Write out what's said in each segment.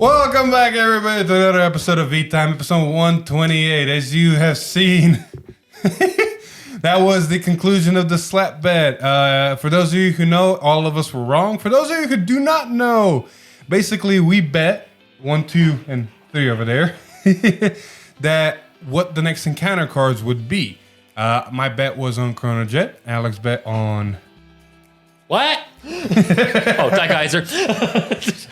Welcome back, everybody, to another episode of V-Time, episode 128. As you have seen, that was the conclusion of the slap bet. For those of you who know, all of us were wrong. For those of you who do not know, basically we bet 1, 2, and 3 over there that what the next encounter cards would be. My bet was on Chrono Jet. Alex bet on... What? Ty Kaiser.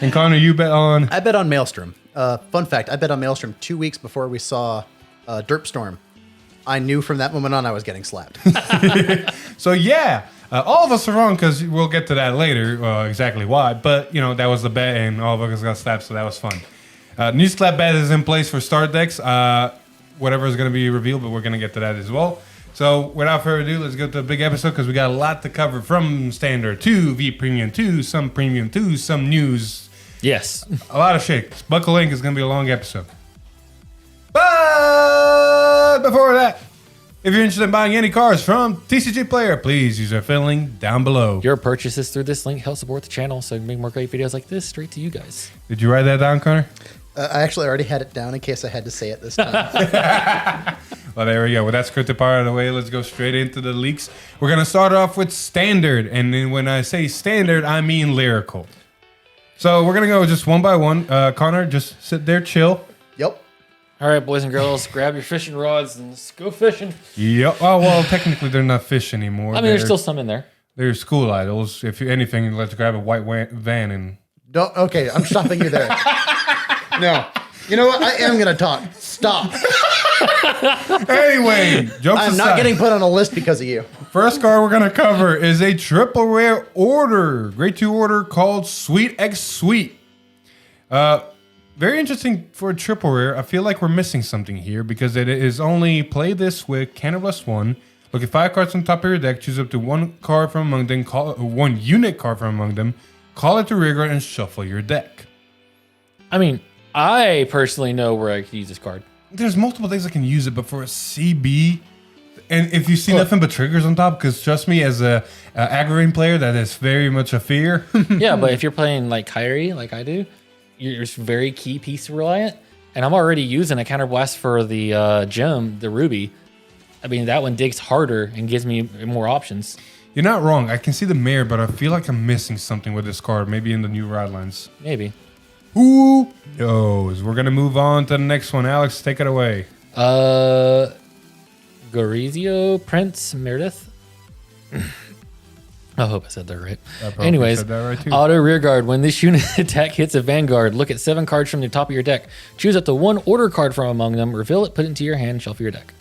And Connor, you bet on... I bet on Maelstrom. Fun fact, I bet on Maelstrom 2 weeks before we saw Derp Storm. I knew from that moment on I was getting slapped. So yeah, all of us are wrong because we'll get to that later, exactly why. But, you know, that was the bet and all of us got slapped, so that was fun. New slap bet is in place for start decks. Whatever is going to be revealed, but we're going to get to that as well. So without further ado, let's go to the big episode because we got a lot to cover from Standard to V Premium to some Premium to some news. Yes. A lot of shit. Buckle in, it's going to be a long episode. But before that, if you're interested in buying any cars from TCG Player, please use our affiliate link down below. Your purchases through this link help support the channel so we can make more great videos like this straight to you guys. Did you write that down, Connor? I actually already had it down in case I had to say it this time. Well, there we go. With that scripted part out of the way, let's go straight into the leaks. We're going to start off with Standard. And then when I say Standard, I mean Lyrical. So we're going to go just one by one. Connor, just sit there, chill. Yep. All right, boys and girls, grab your fishing rods and let's go fishing. Yep. Oh, well, technically they're not fish anymore. I mean, there's still some in there. They're school idols. If anything, let's grab a white van and... Don't, okay, I'm stopping you there. No. You know what? I am going to talk. Stop. Anyway, jokes I'm aside, not getting put on a list because of you. first card we're going to cover is a triple rare order. Grade 2 order called Sweet X Sweet. Very interesting for a triple rare. I feel like we're missing something here because it is only play this with Counter +1. Look at 5 cards on top of your deck. Choose up to 1 card from among them. One unit card from among them. Call it to rear guard and shuffle your deck. I mean, I personally know where I could use this card. There's multiple things I can use it, but for a CB, and if you see nothing but triggers on top, because trust me, as a aggravating player, that is very much a fear. Yeah, but if you're playing like Kyrie, like I do, you're very key piece reliant. And I'm already using a counterblast for the gem, the ruby. I mean, that one digs harder and gives me more options. You're not wrong. I can see the mirror, but I feel like I'm missing something with this card. Maybe in the new ride lines. Maybe. Who knows? We're gonna move on to the next one. Alex, take it away. Gorizio Prince Meredith. I hope I said that right. I probably Anyways, said that right too. auto rear guard. When this unit attack hits a Vanguard, look at 7 cards from the top of your deck. Choose up to 1 order card from among them. Reveal it, put it into your hand, shuffle your deck.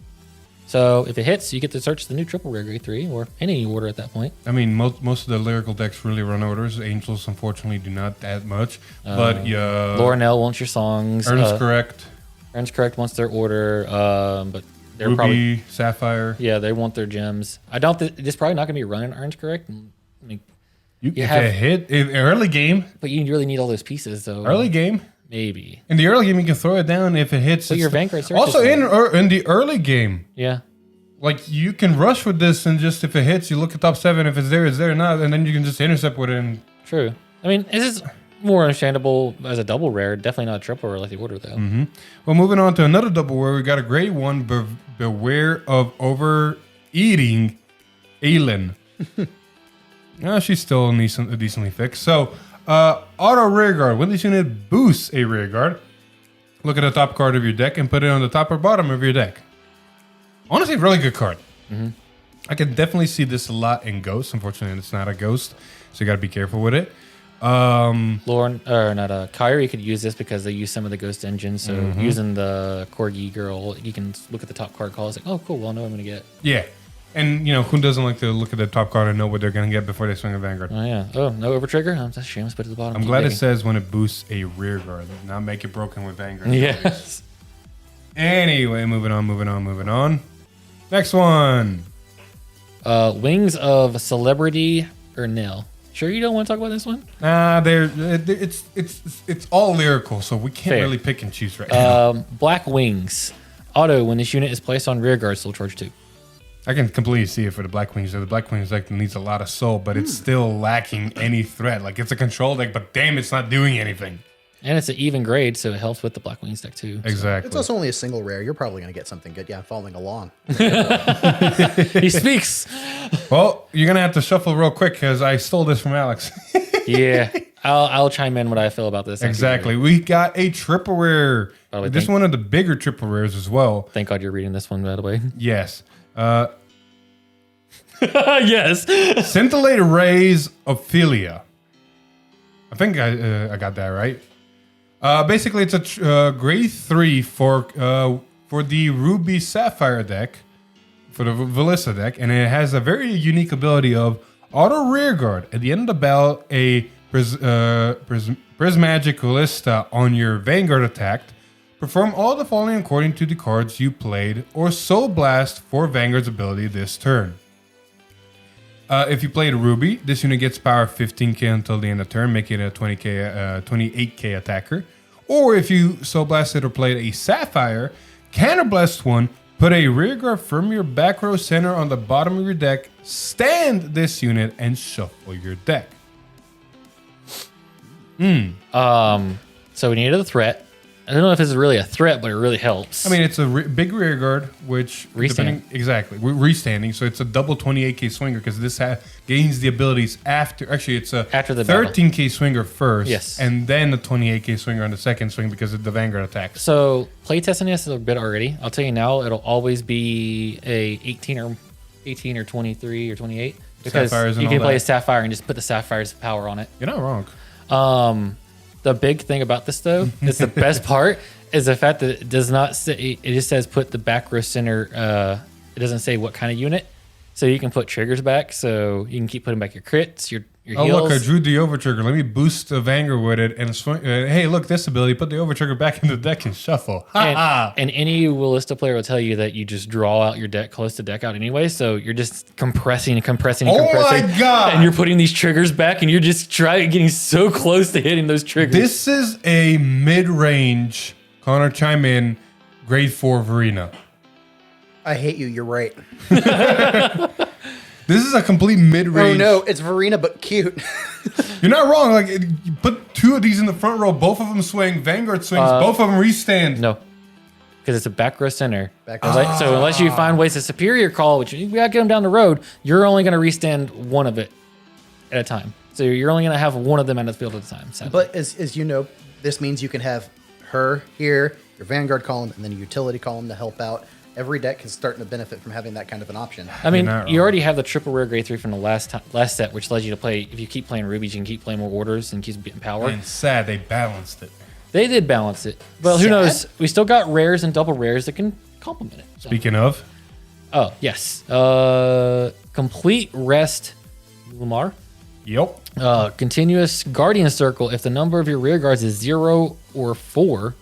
So if it hits, you get to search the new triple rare grade 3 or any order at that point. I mean, most of the lyrical decks really run orders. Angels, unfortunately, do not that much. But Laurinell wants your songs. Ernest Correct. Ernest Correct wants their order. But they're Ruby, probably Sapphire. yeah, they want their gems. I don't. It's probably not going to be running Ernest Correct. I mean, If it hit in early game, but you really need all those pieces, though. early game. Maybe. In the early game, you can throw it down if it hits. But your Vanguard search also is in the early game, Yeah. like you can rush with this and just if it hits, you look at top 7. If it's there, not, and then you can just intercept with it. And True. I mean, this is more understandable as a double rare. Definitely not a triple rare like the order, though. well, moving on to another double rare, we got a grade 1. Beware of overeating, Aelin. She's still decently fixed. So, auto rear guard. When this unit boosts a rear guard, look at the top card of your deck and put it on the top or bottom of your deck. Honestly, really good card. I can definitely see this a lot in Ghost. Unfortunately, it's not a Ghost, so you got to be careful with it. Kyrie could use this because they use some of the ghost engines. So using the Corgi girl, you can look at the top card call. It's like, oh, cool. Well, I know what I'm going to get. Yeah. And, who doesn't like to look at the top card and know what they're going to get before they swing a Vanguard? Oh, yeah. Oh, no over trigger? That's a shame. Let's put it at the bottom. I'm glad it says when it boosts a rear guard, not make it broken with Vanguard. Yes. Anyway, moving on. Next one. Wings of Celebrity or Nil. Sure you don't want to talk about this one? It's all lyrical, so we can't Fair. really pick and choose right now. Black Wings. Auto, when this unit is placed on rear guard, still charge 2. I can completely see it for the Black Wings. The Black Wings deck needs a lot of soul, but it's still lacking any threat. Like, it's a control deck, but damn, it's not doing anything. And it's an even grade, so it helps with the Black Wings deck too. Exactly. It's also only a single rare. You're probably going to get something good. Yeah, I'm following along. He speaks. Well, you're gonna have to shuffle real quick because I stole this from Alex. Yeah, I'll chime in what I feel about this. Exactly. We got a triple rare. Probably This is one of the bigger triple rares as well. Thank God you're reading this one, by the way. Yes. Yes. Scintillated Rays Ophelia. I think I got that right. Basically, it's a grade 3 for the Ruby Sapphire deck, for the Velissa deck, and it has a very unique ability of auto rearguard. At the end of the battle, a Prismagic Ballista on your Vanguard attack. Perform all the following according to the cards you played, or Soul Blast for Vanguard's ability this turn. If you played a Ruby, this unit gets power 15k until the end of turn, making it a 28k attacker. Or if you Soul Blasted or played a Sapphire, Counterblast 1, put a rearguard from your back row center on the bottom of your deck, stand this unit, and shuffle your deck. So we needed a threat. I don't know if this is really a threat, but it really helps. I mean, it's a big rearguard, which Restand. Exactly, restanding. So it's a double 28k swinger because this gains the abilities after. Actually, it's a After the battle. 13k swinger first, Yes. and then the 28k swinger on the second swing because of the Vanguard attacks. So playtesting this a bit already. I'll tell you now, it'll always be a 18 or 23 or 28 because Sapphires and you can all play that. a Sapphire and just put the Sapphire's power on it. You're not wrong. The big thing about this though is the best part is the fact that it does not say, it just says put the back row center. It doesn't say what kind of unit, so you can put triggers back, so you can keep putting back your crits, your Oh heals. look, I drew the overtrigger. Let me boost the Vanguard with it and swing. Hey, look, this ability. Put the overtrigger back in the deck and shuffle. Ha ha. And any Willista player will tell you that you just draw out your deck, close the deck out anyway. So you're just compressing and compressing and Oh my compressing. God. And you're putting these triggers back and you're just getting so close to hitting those triggers. This is a mid-range. Connor, chime in. Grade 4 Verena. I hate you. You're right. This is a complete Oh mid-range. no, it's Verena, but cute. You're not wrong. Like you put two of these in the front row, both of them swing. Vanguard swings, both of them restand. No, because it's a back row center. Back row So unless you find ways to superior call, which we got to get them down the road, you're only going to restand one of it at a time. So you're only going to have one of them on the field at a time. Sadly. But as you know, this means you can have her here, your Vanguard column, and then a utility column to help out. Every deck is starting to benefit from having that kind of an option. I mean, You're not you wrong. already have the triple rare grade 3 from the last set, which allows you to play. If you keep playing rubies, you can keep playing more orders and keep getting power. And sad, they balanced it. They did balance it. Well, who Sad? knows? We still got rares and double rares that can complement it. So. Speaking of, Oh, yes. Complete rest, Lamar. yep. Continuous guardian circle. If the number of your rear guards is 0 or 4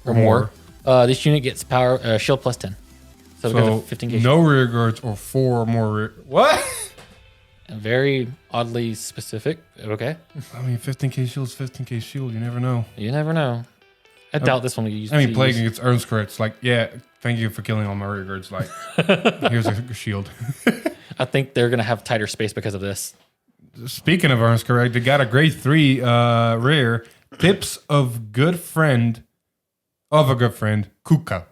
or more, this unit gets power shield plus 10. So, it So goes to 15k. no rear guards or 4 or more rear. What? Very oddly specific. Okay. I mean, 15k shield's 15k shield. You never know. You never know. I doubt this one will use. I mean, playing against Earn's crits, like, yeah, thank you for killing all my rear guards. Like, here's a shield. I think they're gonna have tighter space because of this. Speaking of Earn's correct, they got a grade 3 rare. Tips of a good friend, Kuka.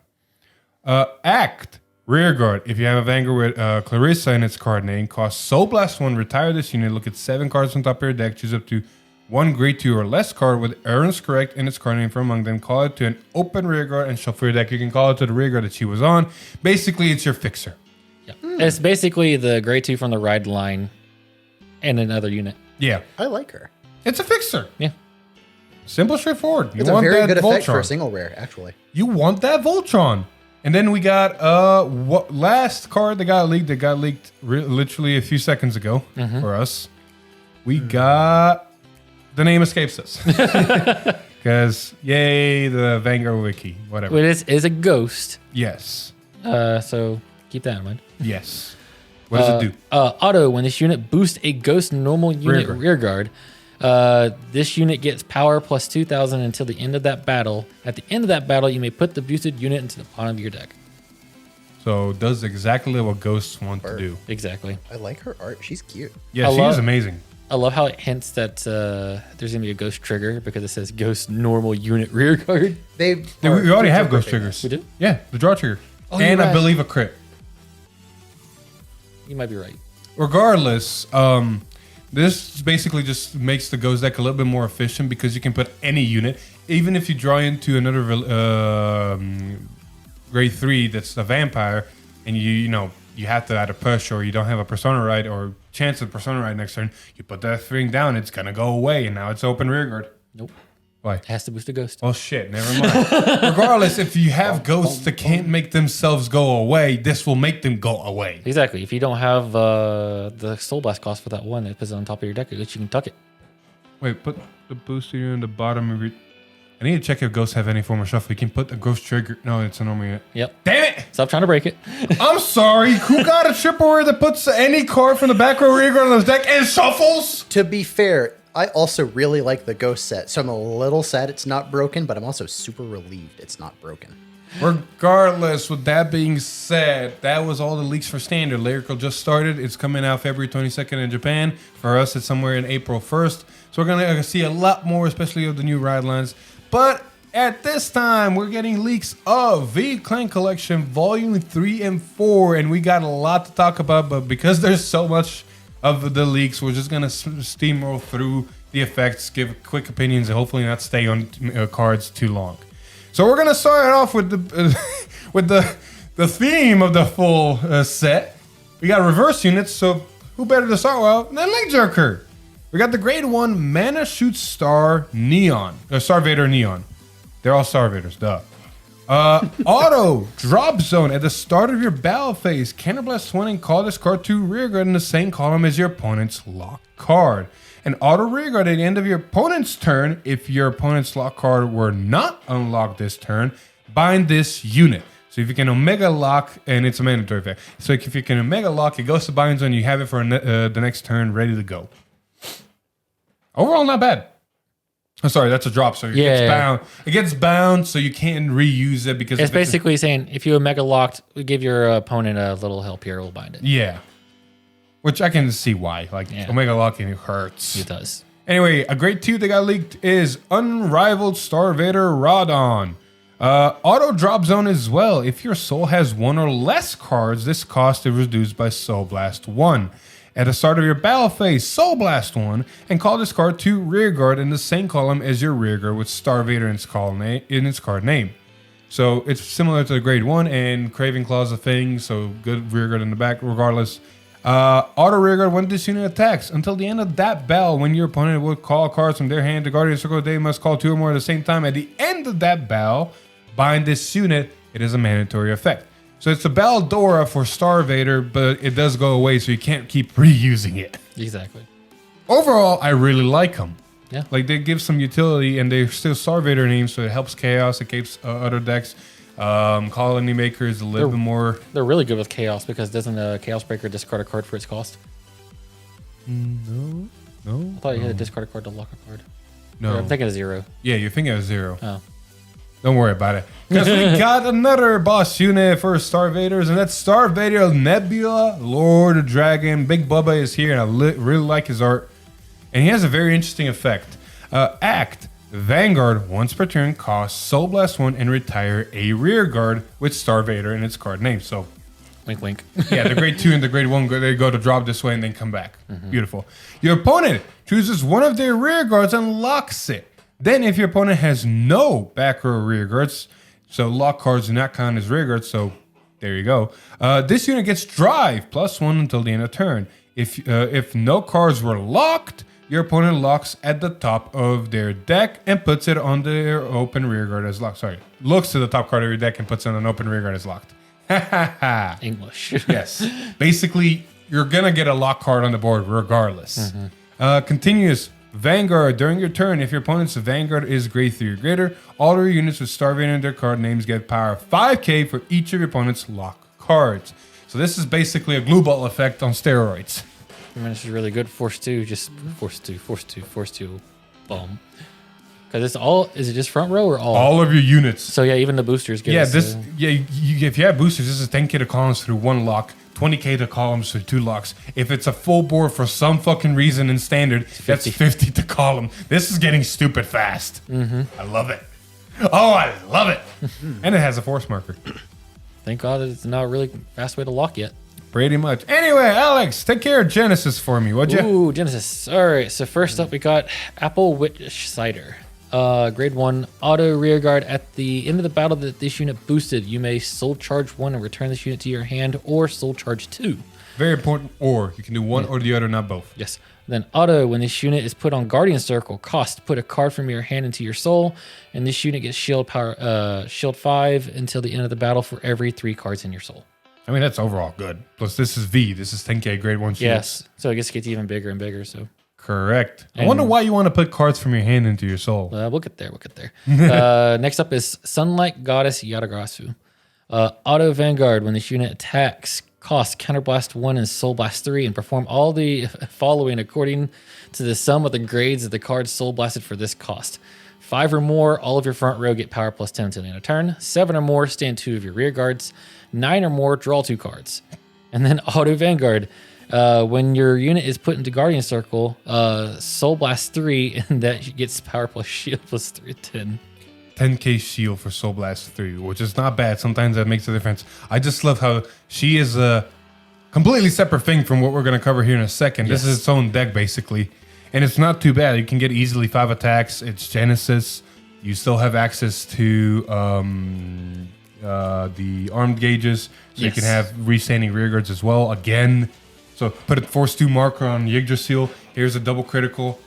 Act. Rear guard. If you have a Vanguard with Clarissa in its card name, cost Soul Blast 1, retire this unit, look at 7 cards on top of your deck, choose up to 1 grade 2 or less card with Aaron's correct in its card name from among them, call it to an open rear guard and shuffle your deck. You can call it to the rear guard that she was on. Basically, it's your fixer. Yeah. It's basically the grade 2 from the ride line and another unit. Yeah. I like her. It's a fixer. Yeah. Simple, straightforward. You It's a want very that good effect for Voltron. a single rare, actually. You want that Voltron. And then we got what last card that got leaked literally a few seconds ago for us. We got the name escapes us. Because yay, the Vanguard wiki, whatever. But it is a ghost. Yes. So keep that in mind. Yes. What does it do? Auto, when this unit boosts a ghost normal unit rear guard, this unit gets power plus 2,000 until the end of that battle. At the end of that battle, you may put the boosted unit into the bottom of your deck. So it does exactly what ghosts want to do. Exactly. I like her art. She's cute. Yeah, I she's love- amazing. I love how it hints that there's gonna be a ghost trigger because it says ghost normal unit rear guard. We already have ghost triggers. We do? Yeah, the draw trigger. Oh, and you're I right. believe a crit. You might be right. Regardless, this basically just makes the ghost deck a little bit more efficient because you can put any unit, even if you draw into another grade 3 that's a vampire, and you have to either push or you don't have a persona right or chance of persona right next turn. You put that thing down, it's gonna go away, and now it's open rear guard. Nope. Why? It has to boost a ghost. Oh shit, never mind. Regardless, if you have ghosts that can't make themselves go away, this will make them go away. Exactly. If you don't have the Soul Blast cost for that one, it puts it on top of your deck. At least you can tuck it. Wait, put the booster in the bottom of your... I need to check if ghosts have any form of shuffle. You can put a ghost trigger... No, it's a normal unit. Yep. Damn it! Stop trying to break it. I'm sorry. Who got a triple rare that puts any card from the back row rear guard on his deck and shuffles? To be fair, I also really like the ghost set, so I'm a little sad it's not broken, but I'm also super relieved it's not broken. Regardless, with that being said, that was all the leaks for Standard. Lyrical just started. It's coming out February 22nd in Japan. For us, it's somewhere in April 1st. So we're going to see a lot more, especially of the new ride lines. But at this time, we're getting leaks of V-Clan Collection Volume 3 and 4. And we got a lot to talk about, but because there's so much of the leaks, we're just going to steamroll through the effects, give quick opinions, and hopefully not stay on cards too long. So we're gonna start off with the with the theme of the full set. We got reverse units, so who better to start with than Link Jerker? We got the grade 1 Mana Shoot Star Neon, Star Vader Neon. They're all Star Vaders, duh. Auto Drop Zone at the start of your battle phase. Counterblast 1 and call this card to rearguard in the same column as your opponent's lock card. An auto rearguard at the end of your opponent's turn. If your opponent's lock card were not unlocked this turn, bind this unit. So if you can Omega Lock, and it's a mandatory effect. So if you can Omega Lock, it goes to bind zone, you have it for the next turn, ready to go. Overall, not bad. I'm sorry, that's a drop, so it gets bound. It gets bound, so you can't reuse it because it's basically saying if you Omega Locked, we give your opponent a little help here, we'll bind it. Yeah. Which I can see why. Like, Omega Locking hurts. It does. Anyway, a grade 2 that got leaked is Unrivaled Star Vader Radon. Auto Drop Zone as well. If your soul has 1 or less cards, this cost is reduced by Soul Blast 1. At the start of your battle phase, Soul Blast 1 and call this card to rearguard in the same column as your rearguard with Star Vader in its card name. So it's similar to the grade 1 and Craving Claw's a thing, so good rearguard in the back regardless. Auto rearguard when this unit attacks. Until the end of that battle, when your opponent will call cards from their hand to Guardian Circle, they must call 2 or more at the same time. At the end of that battle, bind this unit. It is a mandatory effect. So it's a Baldora for Star Vader, but it does go away, so you can't keep reusing it. Exactly. Overall, I really like them. Yeah. Like, they give some utility, and they're still Star Vader names, so it helps Chaos, it keeps other decks. Colony Maker is a little bit more... They're really good with Chaos because doesn't a Chaos Breaker discard a card for its cost? No. I thought you had to discard a card to lock a card. No. Or I'm thinking of 0. Yeah, you're thinking of 0. Oh. Don't worry about it. Because we got another boss unit for Star Vaders, and that's Star Vader Nebula, Lord of Dragon. Big Bubba is here, and I really like his art. And he has a very interesting effect. Act. Vanguard, once per turn, costs Soul Blast 1 and retire a rear guard with Star Vader in its card name. So, wink, wink. yeah, the grade 2 and the grade 1, they go to drop this way and then come back. Beautiful. Your opponent chooses one of their rear guards and locks it. Then, if your opponent has no back row rear guards, so lock cards do not count as rear guards, so there you go. This unit gets drive +1 until the end of turn. If no cards were locked, your opponent locks at the top of their deck and puts it on their open rearguard as locked. Sorry, looks to the top card of your deck and puts it on an open rearguard as locked. English. Yes. Basically, you're going to get a lock card on the board regardless. Continuous. Vanguard. During your turn, if your opponent's Vanguard is grade 3 or greater, all your units with Star Vader in their card names get power 5k for each of your opponent's lock cards. So this is basically a glue ball effect on steroids. I mean, this is really good. Force 2, just Force 2, boom. Because it's all, is it just front row or all? All of your units. So yeah, even the boosters get if you have boosters, this is 10k to columns through 1 lock, 20k to columns for 2 locks. If it's a full board for some fucking reason in standard, that's 50 to column. This is getting stupid fast. I love it. Oh, I love it. And it has a force marker. Thank God it's not a really fast way to lock yet. Pretty much. Anyway, Alex, take care of Genesis for me, would you? Ooh, Genesis. All right, so first up we got Apple Witch Cider. Grade 1, auto rear guard. At the end of the battle that this unit boosted, you may soul charge 1 and return this unit to your hand, or soul charge 2. Very important. Or you can do one or the other, not both. Yes. Then auto, when this unit is put on Guardian Circle, cost, put a card from your hand into your soul, and this unit gets shield 5 until the end of the battle for every 3 cards in your soul. I mean, that's overall good. Plus, this is V. This is 10k grade 1 shields. Yes. So I guess it gets even bigger and bigger. So correct. I wonder why you want to put cards from your hand into your soul. we'll get there. We'll get there. Next up is Sunlight Goddess Yatagarasu. Auto Vanguard, when this unit attacks, cost Counterblast 1 and Soul Blast 3, and perform all the following according to the sum of the grades of the cards Soul Blasted for this cost. 5 or more, all of your front row get power plus 10 until the end of turn. 7 or more, stand 2 of your rear guards. 9 or more, draw 2 cards. And then Auto Vanguard, when your unit is put into Guardian Circle, Soul Blast 3, and that gets power plus shield plus 3, 10. 10k shield for Soul Blast 3, which is not bad. Sometimes that makes a difference. I just love how she is a completely separate thing from what we're going to cover here in a second. Yes. This is its own deck, basically. And it's not too bad. You can get easily 5 attacks. It's Genesis. You still have access to the armed gauges. So you can have restanding rear guards as well. Again, so put a force 2 marker on Yggdrasil. Here's a double critical.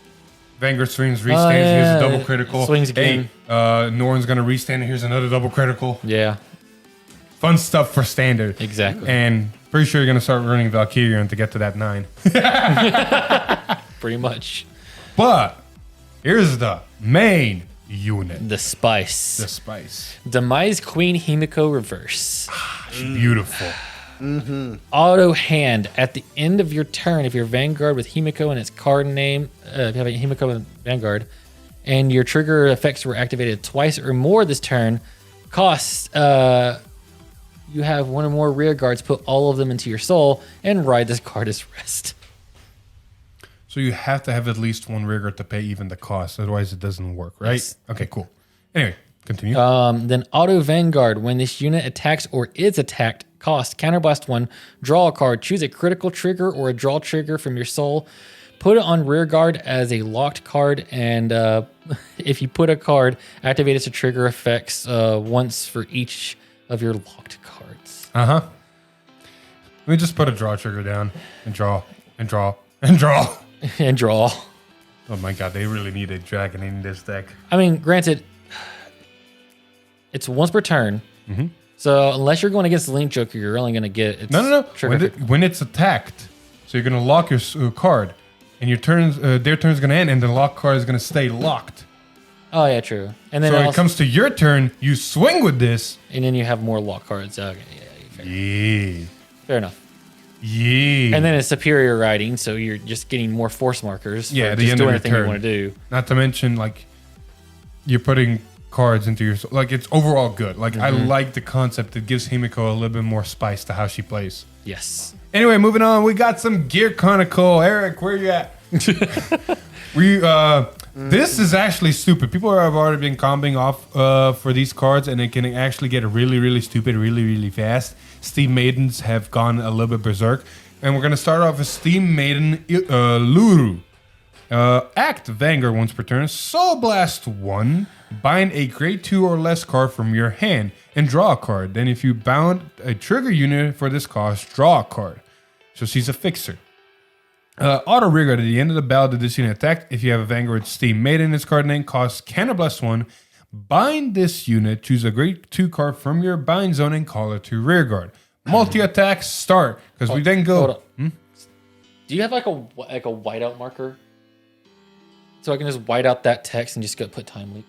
Vanguard swings, restands. Here's a double critical. Swings again. Hey, Norn's going to restand. Here's another double critical. Yeah. Fun stuff for standard. Exactly. And pretty sure you're going to start running Valkyrian to get to that 9. Pretty much. But here's the main unit. The Spice. The Spice. Demise Queen Himiko Reverse. Beautiful. Auto hand. At the end of your turn, if your Vanguard with Himiko and its card name, if you have a Himiko with Vanguard, and your trigger effects were activated twice or more this turn, costs, you have 1 or more rear guards, put all of them into your soul, and ride this card as rest. So you have to have at least 1 rear guard to pay even the cost. Otherwise, it doesn't work, right? Yes. Okay, cool. Anyway, continue. Then Auto Vanguard. When this unit attacks or is attacked, cost Counterblast 1, draw a card, choose a critical trigger or a draw trigger from your soul, put it on rear guard as a locked card, and if you put a card, activate its trigger effects once for each of your locked cards. Let me just put a draw trigger down and draw and draw and draw. And draw. Oh my god, they really need a dragon in this deck. I mean, granted, it's once per turn. So unless you're going against the Link Joker, you're only going to get its No. trigger. When it's attacked, so you're going to lock your card, and your turns, their turn's going to end, and the lock card is going to stay locked. Oh yeah, true. And then So when it comes to your turn, you swing with this. and then you have more lock cards. Okay, Yeah. fair enough. Yeah. And then it's superior riding, so you're just getting more force markers. Yeah, for at the just end doing of your anything you turn. want to do. Not to mention, like, you're putting cards into your... Like, it's overall good. Like, I like the concept. It gives Himiko a little bit more spice to how she plays. Yes. Anyway, moving on. We got some Gear Chronicle. Eric, where you at? This is actually stupid. People have already been combing off for these cards, and it can actually get really, really stupid really, really fast. Steam Maidens have gone a little bit berserk. And we're going to start off with Steam Maiden Luru. Act Vanguard once per turn. Soul Blast 1. Bind a grade 2 or less card from your hand and draw a card. Then if you bound a trigger unit for this cost, draw a card. So she's a fixer. Auto Rearguard. At the end of the battle, did this unit attack? If you have a Vanguard Steam Maiden in its card name, costs Counterblast 1. Bind this unit. Choose a grade 2 card from your bind zone and call it to Rearguard. Multi-attack, start. Because we then go... Do you have like a whiteout marker? So I can just white out that text and just go put time leap.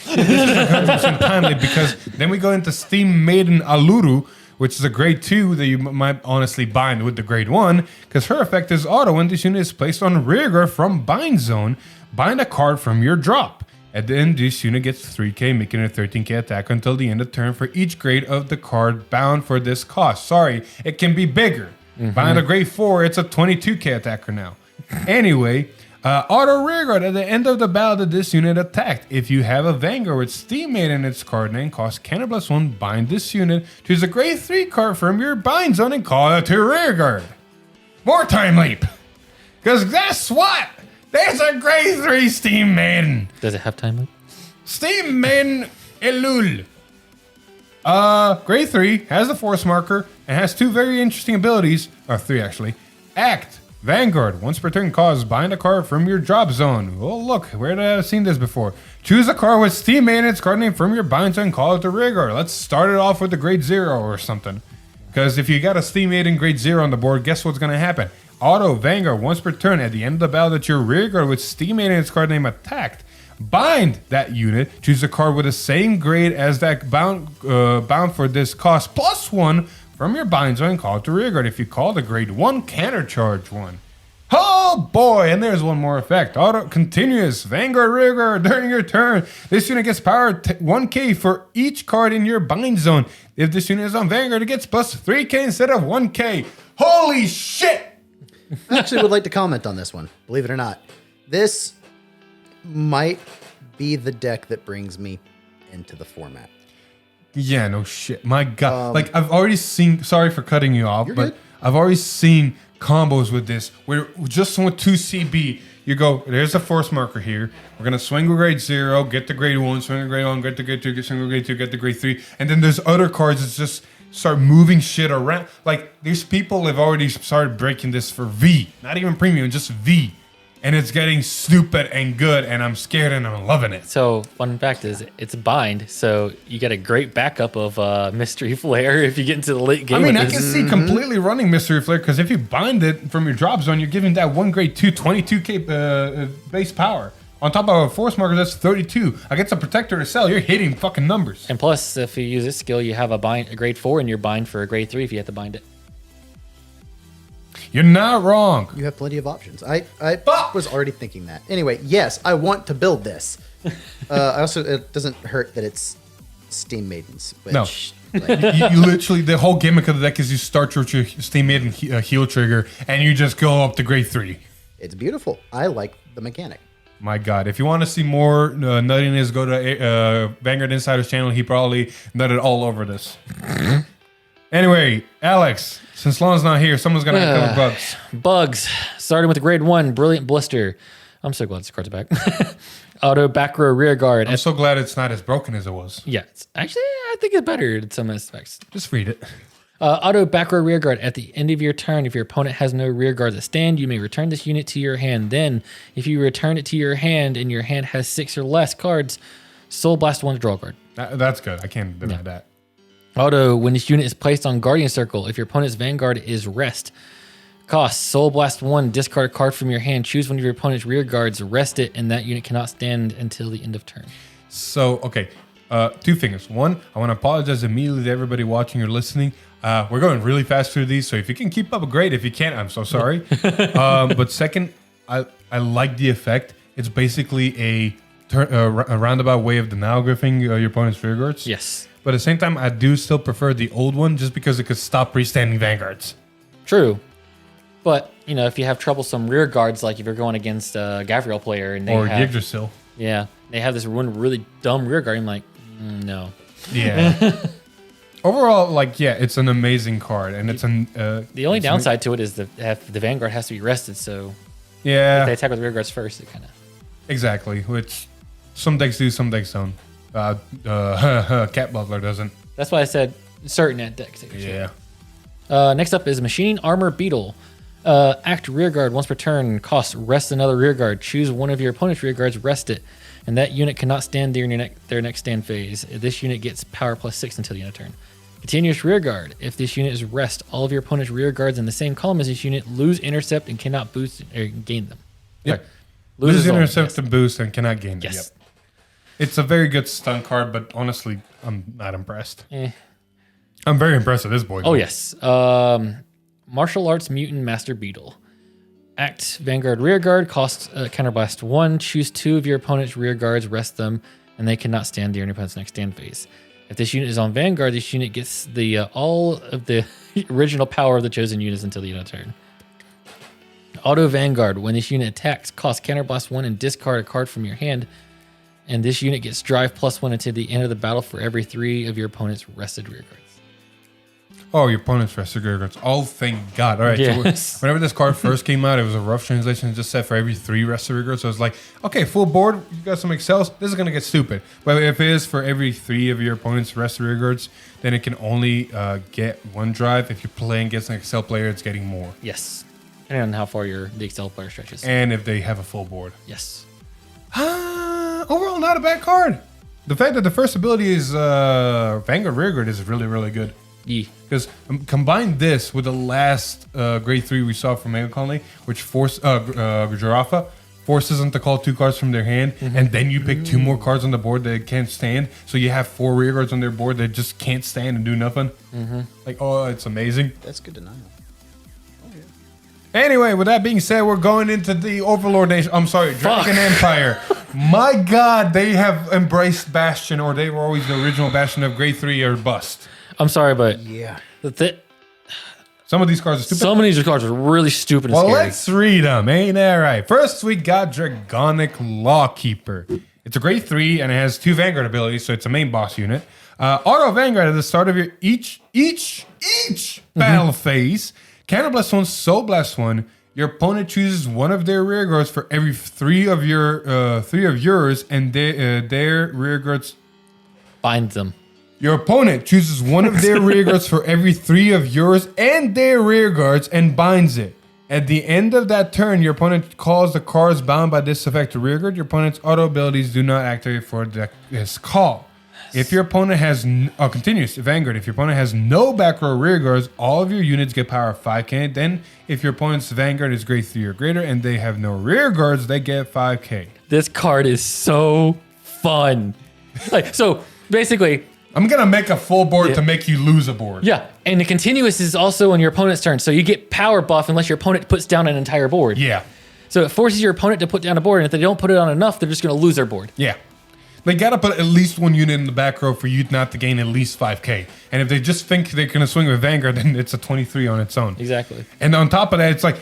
Timely, because then we go into Steam Maiden Aluru, which is a grade 2 that you might honestly bind with the grade 1, because her effect is auto. When this unit is placed on rearguard from bind zone, bind a card from your drop. At the end, this unit gets 3k, making it a 13k attack until the end of turn for each grade of the card bound for this cost. Sorry, it can be bigger. Bind a grade 4, it's a 22k attacker now. Anyway, auto rearguard. At the end of the battle that this unit attacked, if you have a Vanguard with Steam Made in its card name, cost counter +1, bind this unit, choose a grade 3 card from your bind zone and call it to rearguard. More time leap. Because guess what? There's a grade 3 Steam Maiden. Does it have time loop? Steam Maiden Elul. Grade 3 has a force marker and has 2 very interesting abilities. 3 actually. Act. Vanguard. Once per turn, bind a card from your drop zone. Oh, look. Where did I have seen this before? Choose a card with Steam Made in its card name from your bind zone and call it to rearguard. Let's start it off with the grade 0 or something. Because if you got a Steam Made in grade 0 on the board, guess what's going to happen? Auto Vanguard. Once per turn, at the end of the battle that your rearguard with Steam Made in its card name attacked, bind that unit. Choose a card with the same grade as that bound for this cost +1 from your bind zone and call it to rearguard. If you call the grade 1, countercharge 1. Oh boy, and there's one more effect. Auto continuous Vanguard rearguard during your turn. This unit gets power 1k for each card in your bind zone. If this unit is on Vanguard, it gets +3k instead of 1k. Holy shit! I actually would like to comment on this one. Believe it or not, this might be the deck that brings me into the format. Yeah, no shit. My God. Like, I've already seen, sorry for cutting you off, You're but good. I've already seen combos with this where just with 2 CB, you go, there's a force marker here. We're going to swing with grade 0, get the grade 1, swing with grade 1, get the grade 2, swing with grade 2, get the grade 3. And then there's other cards that just start moving shit around. Like, these people have already started breaking this for V. Not even premium, just V. And it's getting stupid and good, and I'm scared and I'm loving it. So, fun fact is, it's bind, so you get a great backup of Mystery Flare if you get into the late game. I mean, I with can this. see completely running Mystery Flare, because if you bind it from your drop zone, you're giving that 1 grade 2, 22k base power. On top of a force marker, that's 32. Against a protector to sell, you're hitting fucking numbers. And plus, if you use this skill, you have a grade 4 in your bind for a grade 3 if you have to bind it. You're not wrong. You have plenty of options. I was already thinking that. Anyway, yes, I want to build this. I also, it doesn't hurt that it's Steam Maidens. Which, No. like, You literally, the whole gimmick of the deck is you start with your Steam Maiden heal trigger, and you just go up to grade 3. it's beautiful. I like the mechanic. My God, if you want to see more nuttiness, go to Vanguard Insider's channel. He probably nutted all over this. Anyway, Alex, since Lon's not here, someone's going to cover bugs. Bugs. Starting with the grade 1, Brilliant Blister. I'm so glad this card's back. Auto back row rear guard. I'm so glad it's not as broken as it was. Yeah, actually, I think it's better in some aspects. Just read it. Auto back row rear guard. At the end of your turn, if your opponent has no rear guards at stand, you may return this unit to your hand. Then, if you return it to your hand and your hand has 6 or less cards, Soul Blast 1 to draw a card. That's good. I can't deny that. Auto, when this unit is placed on Guardian Circle, if your opponent's Vanguard is rest, cost Soul Blast 1, discard a card from your hand, choose one of your opponent's rear guards, rest it, and that unit cannot stand until the end of turn. So, okay, 2 things. One, I want to apologize immediately to everybody watching or listening. We're going really fast through these, so if you can keep up, great. If you can't, I'm so sorry. But second, I like the effect. It's basically a roundabout way of denial griffing your opponent's rear guards. Yes. But at the same time, I do still prefer the old one just because it could stop freestanding Vanguards. True. But, you know, if you have troublesome rear guards, like if you're going against a Gavriel player and they Or have... Yggdrasil. Yeah. They have this one really dumb rear guard, I'm like, no. Yeah. Overall, like, yeah, it's an amazing card. And it's an... The only downside to it is the Vanguard has to be rested, so Yeah. if they attack with rear guards first, it kind of... Exactly, which some decks do, some decks don't. Cat Butler doesn't. That's why I said certain at decks. Yeah. Next up is Machining Armor Beetle. Act rear guard once per turn. Cost rest another rear guard. Choose one of your opponent's rear guards, rest it. And that unit cannot stand during their next stand phase. This unit gets power +6 until the end of turn. Continuous rear guard. If this unit is rest, all of your opponent's rear guards in the same column as this unit lose intercept and cannot boost or gain them. Yep. Sorry. Loses all, intercept yes. and boost and cannot gain them. Yes. Yep. It's a very good stun card, but honestly, I'm not impressed. I'm very impressed with this boy. Oh, yes. Martial Arts Mutant Master Beetle. Act Vanguard Rear Guard, cost Counterblast 1. Choose 2 of your opponent's rear guards, rest them, and they cannot stand during your opponent's next stand phase. If this unit is on Vanguard, this unit gets the all of the original power of the chosen units until the end of turn. Auto Vanguard. When this unit attacks, cost Counterblast 1 and discard a card from your hand. And this unit gets drive +1 until the end of the battle for every 3 of your opponent's rested rear guards. Oh, your opponent's rested rear guards. Oh, thank God. All right. Yes. So whenever this card first came out, it was a rough translation. It just said for every 3 rested rear guards. So I was like, okay, full board. You got some excels. This is going to get stupid. But if it is for every 3 of your opponent's rested rear guards, then it can only get 1 drive. If you're playing against an excel player, it's getting more. Yes. Depending on how far the Excel player stretches. And if they have a full board. Yes. Overall, not a bad card. The fact that the first ability is Vanguard Rearguard is really, really good. Yeah. Because combine this with the last grade 3 we saw from Mega Colony, which Giraffa forces them to call 2 cards from their hand, and then you pick 2 more cards on the board that can't stand. So you have 4 rearguards on their board that just can't stand and do nothing. Like, oh, it's amazing. That's good to know. Anyway, with that being said, we're going into the Overlord Nation. I'm sorry, Dragon Empire. My God, they have embraced Bastion, or they were always the original Bastion of grade 3 or bust. I'm sorry, but Yeah. Some of these cards are stupid. some of these cards are really stupid and Well, scary. let's read them. Ain't that right? First, we got Dragonic Lawkeeper. It's a grade 3 and it has 2 Vanguard abilities, so it's a main boss unit. Auto Vanguard at the start of your each battle phase. Counterblast 1, Soul Blast 1. Your opponent chooses one of their rear guards for every 3 of yours, and their rear guards. Bind them. Your opponent chooses one of their rear guards for every 3 of yours and their rear guards and binds it. At the end of that turn, your opponent calls the cards bound by this effect to rear guard. Your opponent's auto abilities do not activate for this call. If your opponent has continues Vanguard. If your opponent has no back row rear guards, all of your units get power of 5k. Then, if your opponent's Vanguard is grade 3 or greater and they have no rear guards, they get 5k. This card is so fun. So basically, I'm gonna make a full board to make you lose a board. yeah, and the continuous is also on your opponent's turn, so you get power buff unless your opponent puts down an entire board. Yeah. So it forces your opponent to put down a board, and if they don't put it on enough, they're just going to lose their board. Yeah. They gotta put at least 1 unit in the back row for you not to gain at least 5k. And if they just think they're gonna swing with Vanguard, then it's a 23 on its own. Exactly. And on top of that, it's like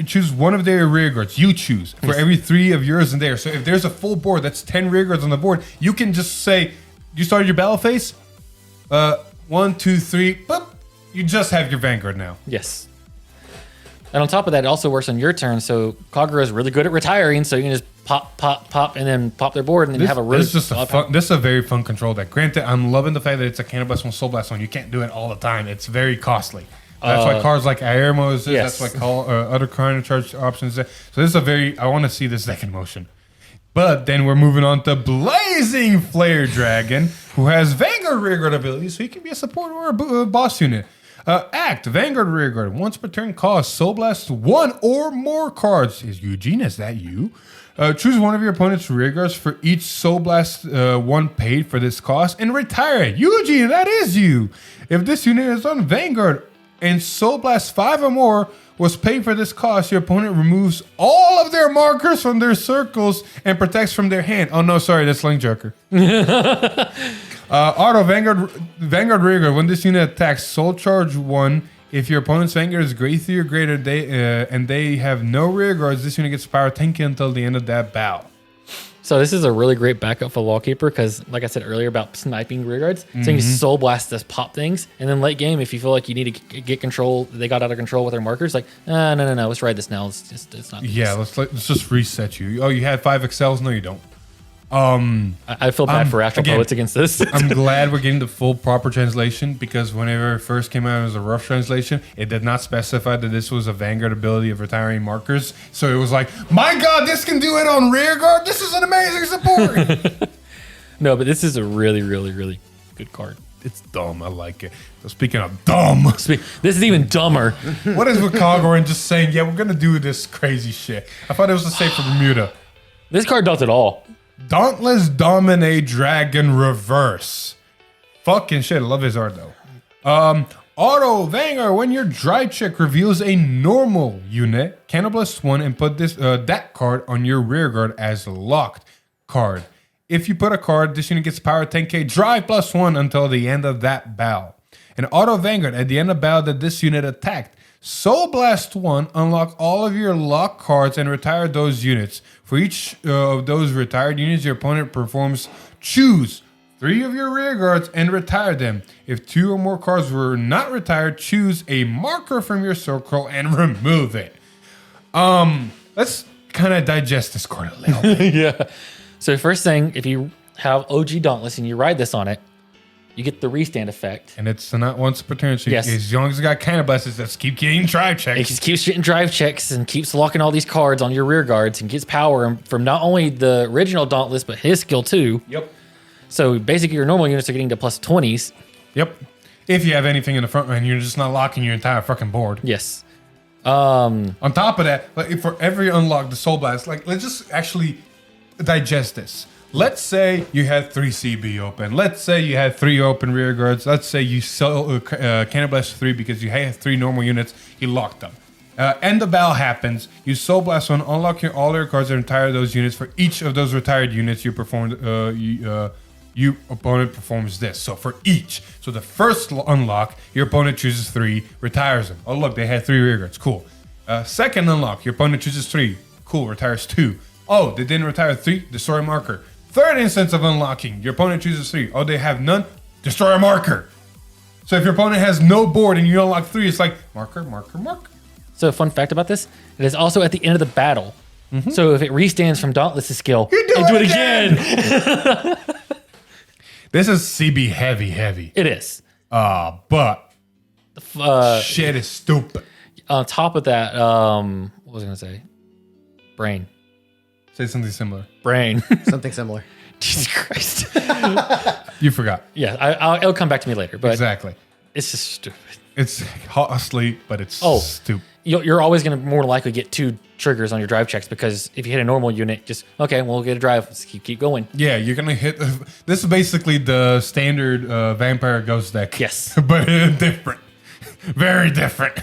choose one of their rear guards. You choose for every 3 of yours in there. So if there's a full board that's 10 rear guards on the board, you can just say you started your battle phase. 1, 2, 3. Boop. You just have your Vanguard now. Yes. And on top of that, it also works on your turn. So Kagura is really good at retiring, so you can just pop, and then pop their board, and then have a really. This is a very fun control deck. Granted, I'm loving the fact that it's a Counterblast 1, Soul Blast 1. You can't do it all the time. It's very costly. That's why cards like Aermo is. Yes. That's why other counter charge options. So this is a very. I want to see this deck in motion. But then we're moving on to Blazing Flare Dragon, who has Vanguard Rearguard abilities, so he can be a support or a boss unit. Act, Vanguard Rearguard. Once per turn, cost Soul Blast 1 or more cards. Is Eugene, is that you? Choose one of your opponent's rearguards for each Soul Blast 1 paid for this cost and retire it. Eugene, that is you. If this unit is on Vanguard and Soul Blast 5 or more was paid for this cost, your opponent removes all of their markers from their circles and protects from their hand. Oh no, sorry, that's Link Joker. Auto Vanguard Rearguard. When this unit attacks, Soul Charge 1. If your opponent's Vanguard is grade 3 or greater, and they have no rear guards, this unit gets power 10k until the end of that battle. So this is a really great backup for Lawkeeper because, like I said earlier about sniping rear guards, so you can Soul Blast this pop things, and then late game, if you feel like you need to get control, they got out of control with their markers, like, no, let's ride this now. It's not. Yeah, let's just reset you. Oh, you had 5 excels? No, you don't. I feel bad for Astral Poets against this. I'm glad we're getting the full proper translation because whenever it first came out, it was a rough translation. It did not specify that this was a Vanguard ability of retiring markers. So it was like, my God, this can do it on rear guard. This is an amazing support. No, but this is a really, really, really good card. It's dumb. I like it. So speaking of dumb. This is even dumber. What is with Cogorin just saying, yeah, we're going to do this crazy shit? I thought it was the same for Bermuda. This card does it all. Dauntless Dominate Dragon Reverse. Fucking shit. I love his art though. Auto Vanguard. When your dry check reveals a normal unit, Counterblast 1 and put this that card on your rear guard as a locked card. If you put a card, this unit gets power 10k, drive +1 until the end of that battle. An auto Vanguard at the end of battle that this unit attacked. Soul Blast 1, unlock all of your lock cards and retire those units. For each of those retired units, your opponent performs choose 3 of your rear guards and retire them. If 2 or more cards were not retired, choose a marker from your circle and remove it. Let's kind of digest this card a little bit. Yeah. So first thing, if you have OG Dauntless and you ride this on it, you get the restand effect. And it's not once per turn. So Yes. as long as you got Cannibasts, let's keep getting drive It checks. just keeps getting drive checks and keeps locking all these cards on your rear guards and gets power from not only the original Dauntless, but his skill too. Yep. So basically your normal units are getting to +20s. Yep. If you have anything in the front line, you're just not locking your entire fucking board. Yes. On top of that, like for every unlock, the Soul Blast, like let's just actually digest this. Let's say you had 3 CB open. Let's say you had 3 open rear guards. Let's say you sell Cannon Blast 3 because you have 3 normal units. You locked them. End of battle happens. You Soul Blast 1, unlock all your cards and retire those units. For each of those retired units, you performed. You opponent performs this. So for each, so the first unlock, your opponent chooses 3, retires them. Oh look, they had 3 rear guards. Cool. Second unlock, your opponent chooses 3. Cool, retires 2. Oh, they didn't retire 3. Destroy a marker. Third instance of unlocking, your opponent chooses 3. Oh, they have none. Destroy a marker. So if your opponent has no board and you unlock 3, it's like marker, marker, marker. So fun fact about this, it is also at the end of the battle. So if it restands from Dauntless' skill, You do and it again. This is CB heavy. It is. But shit is stupid. On top of that, what was I going to say? Brain. Say something similar. Brain. Something similar. Jesus Christ. You forgot. Yeah, it'll come back to me later, but Exactly. it's just stupid. It's costly, but it's stupid. You're always going to more likely get 2 triggers on your drive checks because if you hit a normal unit, just, okay, we'll get a drive. Let's keep going. Yeah, you're gonna hit. This is basically the standard Vampire Ghost deck. Yes. But different. Very different.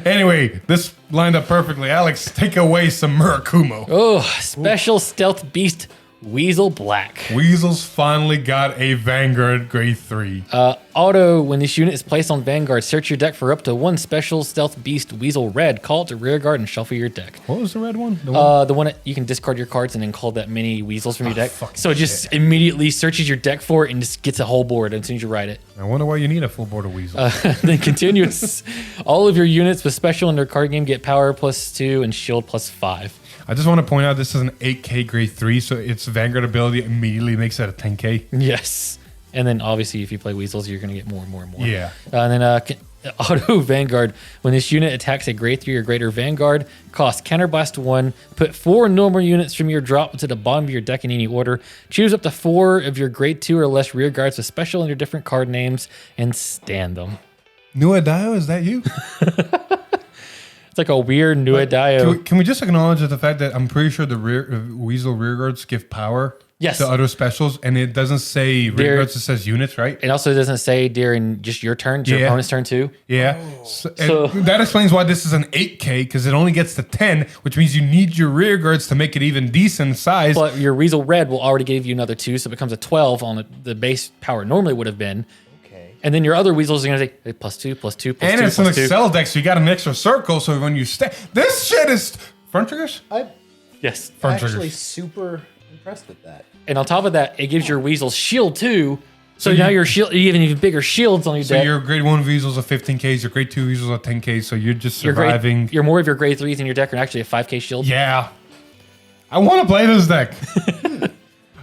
Anyway, this lined up perfectly. Alex, take away some Murakumo. Oh, special stealth beast Weasel Black. Weasels finally got a Vanguard grade 3. Auto, when this unit is placed on Vanguard, search your deck for up to 1 special stealth beast Weasel Red. Call it to rear guard and shuffle your deck. What was the red one? The one that you can discard your cards and then call that many weasels from your deck. fucking So it just immediately searches your deck for it and just gets a whole board as soon as you write it. I wonder why you need a full board of weasels. Then continuous. All of your units with special in their card game get power +2 and shield +5. I just want to point out this is an 8K grade 3, so its Vanguard ability immediately makes it a 10K. Yes. And then obviously if you play weasels, you're going to get more and more and more. Yeah. And then auto Vanguard. When this unit attacks a grade 3 or greater Vanguard, cost Counterblast 1. Put 4 normal units from your drop to the bottom of your deck in any order. Choose up to 4 of your grade 2 or less rear guards with special under different card names and stand them. Nuadio, is that you? It's like a weird Nuadio. Can we just acknowledge the fact that I'm pretty sure the Weasel rear guards give power Yes. to other specials, and it doesn't say rear guards, it says units, right? It also doesn't say during just your turn, your opponent's turn too. Yeah. So- And that explains why this is an 8K, because it only gets to 10, which means you need your rear guards to make it even decent size. But your Weasel Red will already give you another 2, so it becomes a 12 on the base power normally would have been. Okay. And then your other Weasels are going to say hey, +2, +2, +2, And it's an +2. Excel deck, so you got an extra circle, so when you this shit is... Front triggers? I'm Yes. Front actually triggers. super impressed with that. And on top of that, it gives your Weasel shield too. So now your shield, you have even bigger shields on your So deck. your grade 1 Weasels are 15Ks, your grade 2 Weasels are 10Ks, so you're just Your surviving. your more of your grade 3s in your deck are actually a 5k shield. Yeah. I want to play this deck.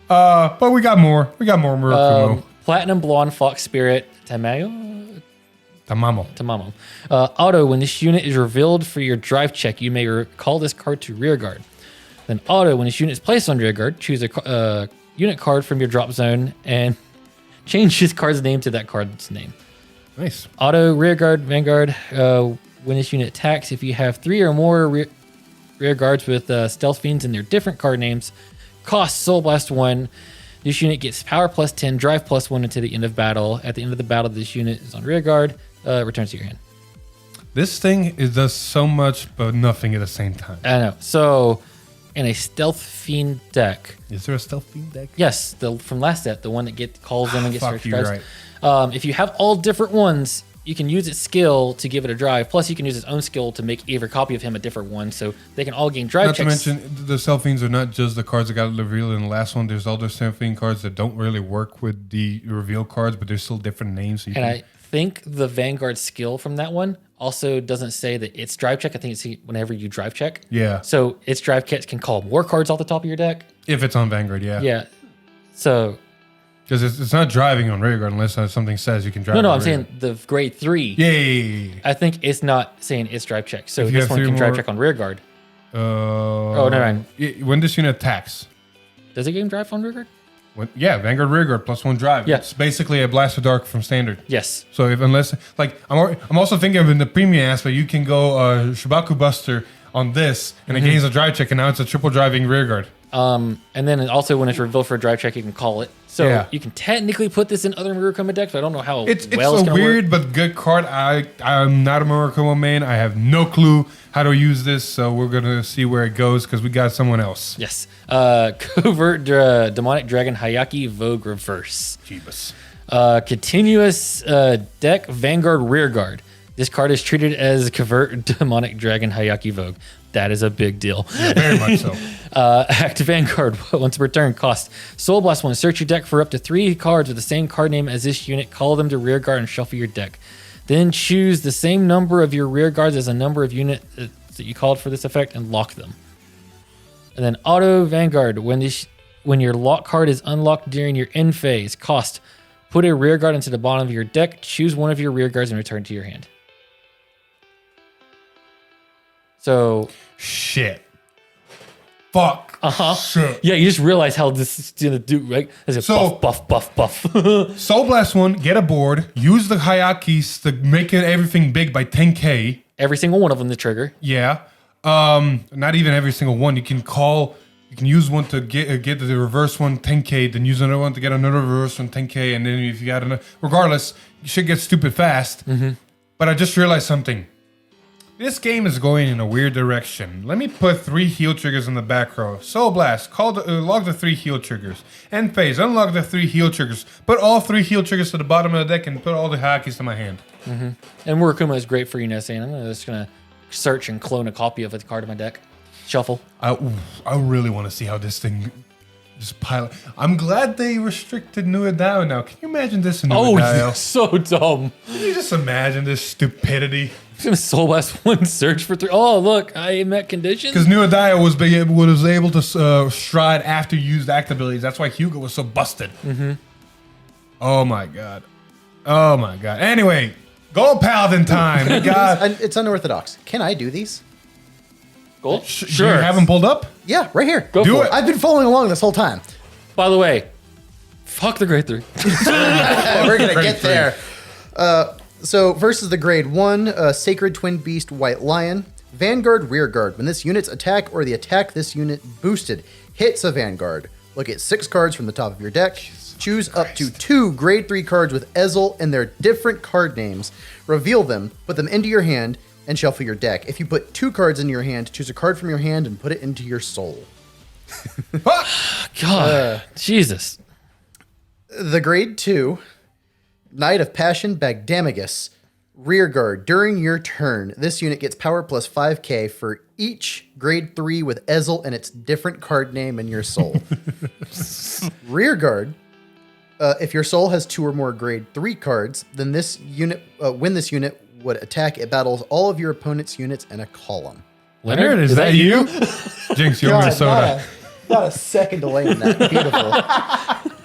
But we got more. We got more Murakumo. Platinum Blonde Fox Spirit Tamayo. Tamamo. Auto, when this unit is revealed for your drive check, you may recall this card to rear guard. Then auto, when this unit is placed on rear guard, choose a unit card from your drop zone and change this card's name to that card's name. Nice. Auto, rear guard, Vanguard. When this unit attacks, if you have 3 or more rear guards with stealth fiends and their different card names, cost Soul Blast 1. This unit gets power +10, drive +1 until the end of battle. At the end of the battle, this unit is on rear guard. Returns to your hand. This thing does so much, but nothing at the same time. I know. So in a Stealth Fiend deck. Is there a Stealth Fiend deck? Yes, from last set, the one that calls them and gets Fuck search you, drives. right. If you have all different ones, you can use its skill to give it a drive. Plus, you can use its own skill to make every copy of him a different one, so they can all gain drive Not checks. to mention, the Stealth Fiends are not just the cards that got revealed in the last one. There's other Stealth Fiend cards that don't really work with the reveal cards, but they're still different names. So you And can, I think the Vanguard skill from that one also doesn't say that it's drive check. I think it's whenever you drive check. Yeah. So its drive checks can call more cards off the top of your deck. If it's on Vanguard, yeah. Yeah. So Because it's not driving on Rearguard unless something says you can drive. no, on I'm saying Rearguard. the grade 3. Yeah. I think it's not saying it's drive check. So If you this have one three can drive more- check on rear guard. Oh, never mind. When this unit attacks, Does it game drive on rear guard? Vanguard Rearguard +1 drive. Yeah. It's basically a Blast of Dark from standard. Yes. So I'm also thinking of in the premium aspect, you can go Shibaku Buster on this, and it gains a drive check, and now it's a triple driving Rearguard. And then also when it's revealed for a drive check, you can call it. So Yeah. you can technically put this in other Murakuma decks, but I don't know how It's well a it's going to weird work. but good card. I'm not a Murakuma main. I have no clue how to use this, so we're gonna see where it goes because we got someone else. Yes. Covert Demonic Dragon Hayaki Vogue Reverse. Jeebus. Continuous deck Vanguard Rearguard. This card is treated as Covert Demonic Dragon Hayaki Vogue. That is a big deal. Yeah, very much so. Act Vanguard. Once per turn, cost Soul Blast 1. Search your deck for up to 3 cards with the same card name as this unit. Call them to Rearguard and shuffle your deck. Then choose the same number of your Rearguards as a number of units that you called for this effect and lock them. And then Auto Vanguard. When your lock card is unlocked during your end phase, cost put a Rearguard into the bottom of your deck. Choose one of your Rearguards and return to your hand. So Shit. Fuck. Shit. yeah, you just realize how this is gonna do, right? As a So- buff, buff, buff, buff. Soul Blast 1, get a board, use the Hayakis to make everything big by 10k. Every single one of them to trigger. Yeah. Not even every single one. You can use one to get the reverse one 10k, then use another one to get another reverse one 10k, and then if you got another, regardless, you should get stupid fast. But I just realized something. This game is going in a weird direction. Let me put 3 heal triggers in the back row. Soul Blast, log the 3 heal triggers. End phase, unlock the 3 heal triggers. Put all 3 heal triggers to the bottom of the deck and put all the Hayakis to my hand. And Murakuma is great for, saying, I'm just gonna search and clone a copy of a card in my deck. Shuffle. I really want to see how this thing just pile. I'm glad they restricted Nuadao now. Can you imagine this in Oh, Nuadao? so dumb. Can you just imagine this stupidity? I'm gonna Soul Blast 1, search for 3. Oh, look, I met conditions. Because Nuadao was able to stride after you used act abilities. That's why Hugo was so busted. Oh my god. Oh my god. Anyway, Gold Paladin time. We got. It's unorthodox. Can I do these? Gold? Do you have them pulled up? Yeah, right here. Go Do for it. I've been following along this whole time. By the way, fuck the grade 3. We're gonna Grade get three. there. So versus the grade 1 Sacred Twin Beast White Lion Vanguard Rearguard. When this unit's attack or the attack this unit boosted hits a Vanguard, look at 6 cards from the top of your deck. Choose up to 2 grade 3 cards with Ezel and their different card names. Reveal them, put them into your hand, and shuffle your deck. If you put 2 cards in your hand, choose a card from your hand and put it into your soul. God, Jesus. The grade 2 Knight of Passion Bagdamagus Rearguard. During your turn, this unit gets power plus 5k for each grade 3 with Ezel and its different card name in your soul. Rearguard. If your soul has 2 or more grade 3 cards, then this unit, when this unit would attack, it battles all of your opponent's units in a column. Leonard, is that you? Jinx, you're Minnesota. Not a second delay in that. Beautiful.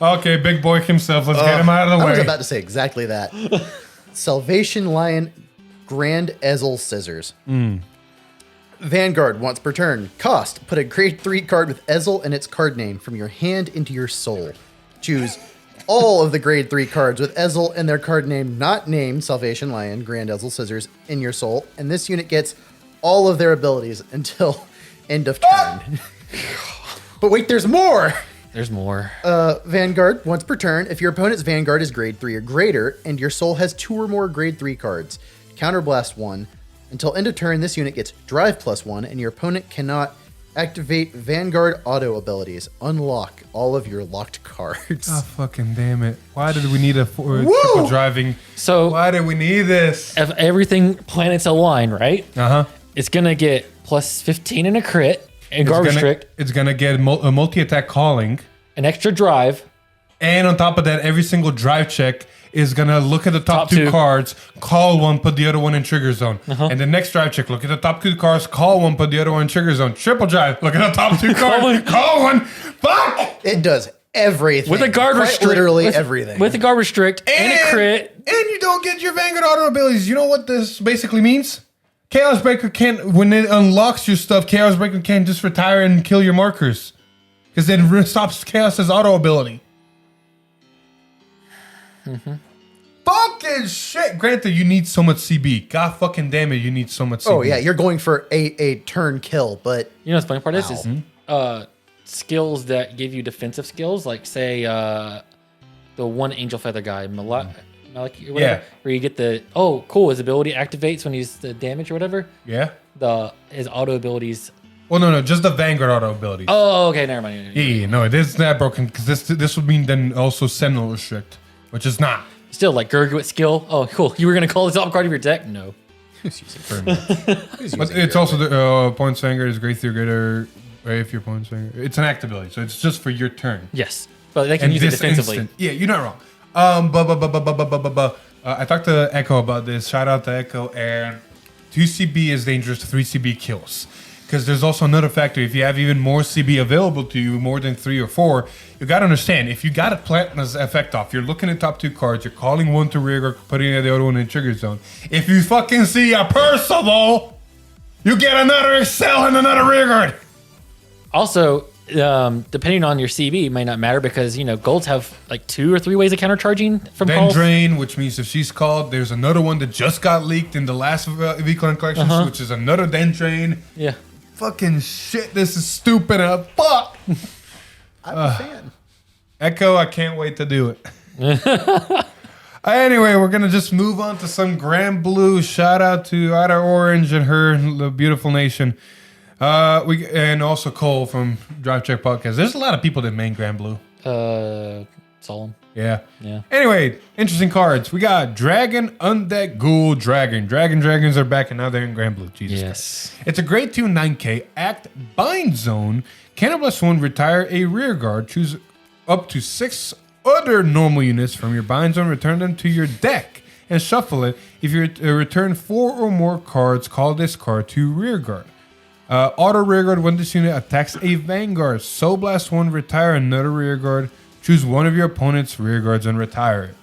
Okay, big boy himself. Let's get him out of the I way. was about to say exactly that. Salvation Lion Grand Ezel Scissors. Vanguard, once per turn. Cost, put a grade 3 card with Ezel and its card name from your hand into your soul. Choose all of the grade 3 cards with Ezel and their card name not named Salvation Lion Grand Ezel Scissors in your soul, and this unit gets all of their abilities until end of turn. But wait, there's more! There's more. Vanguard, once per turn. If your opponent's Vanguard is grade 3 or greater, and your soul has 2 or more grade 3 cards, counterblast 1. Until end of turn, this unit gets drive +1, and your opponent cannot activate Vanguard auto abilities. Unlock all of your locked cards. Oh, fucking damn it. Why did we need a triple driving? So why did we need this? if everything planets align, right? Uh-huh. It's gonna get +15 in a crit and guard restrict, It's going to get a multi-attack calling. an extra drive. And on top of that, every single drive check is going to look at the top Top two two. cards, call one, put the other one in trigger zone. And the next drive check, look at the top two cards, call one, put the other one in trigger zone. Triple drive, look at the top two cards, call one. Fuck! It does everything. With a guard Quite restrict. Literally with, everything. With a guard restrict and a crit. And you don't get your Vanguard auto abilities. You know what this basically means? Chaos Breaker can't, when it unlocks your stuff, Chaos Breaker can't just retire and kill your markers. Because it stops Chaos's auto ability. Fucking shit. Granted, you need so much CB. God fucking damn it, you need so much CB. Oh, yeah, you're going for a turn kill, but You know what's the funny part is skills that give you defensive skills, like say the one Angel Feather guy, Malak, or whatever, Yeah. where you get the cool, his ability activates when he's the damage or whatever. Yeah? His auto abilities. Well, no, just the Vanguard auto abilities. Oh, okay, never mind. Yeah, no, it is not broken because this would mean then also Sentinel Restrict, which is not. Still, like Gurgwit skill. Oh, cool. You were gonna call this top card of your deck? No. But it's also the Points Vanguard is great through greater. If your Points Vanguard, it's an act ability, so it's just for your turn. Yes, but they can use it defensively. Yeah, you're not wrong. I talked to Echo about this. Shout out to Echo. And 2 CB is dangerous to 3 CB kills. Because there's also another factor. If you have even more CB available to you, more than 3 or 4, you got to understand, if you got a Platinum's effect off, you're looking at top 2 cards, you're calling one to rearguard, putting the other one in trigger zone. If you fucking see a Percival, you get another Excel and another rearguard. Also, depending on your CB, it may not matter because golds have like 2 or 3 ways of countercharging from Then calls. drain, which means if she's called, there's another one that just got leaked in the last Weekland collections, which is another then drain. Yeah. Fucking shit, this is stupid as fuck. I'm a fan. Echo, I can't wait to do it. Anyway, we're gonna just move on to some Grand Blue. Shout out to Ada Orange and the beautiful nation. And also Cole from Drive Check Podcast. There's a lot of people that main Grand Blue. Solemn. Yeah. Yeah. Anyway, interesting cards. We got Dragon, Undead, Ghoul, Dragon. Dragons are back and now they're in Grand Blue. Jesus Christ. It's a grade 2 9K. Act Bind Zone. Cannibal 1, retire a rear guard. Choose up to 6 other normal units from your Bind Zone. Return them to your deck and shuffle it. If you return 4 or more cards, call this card to rear guard. Auto rear guard when this unit attacks a Vanguard. Soul Blast 1, retire another rear guard. Choose one of your opponent's rear guards and retire it.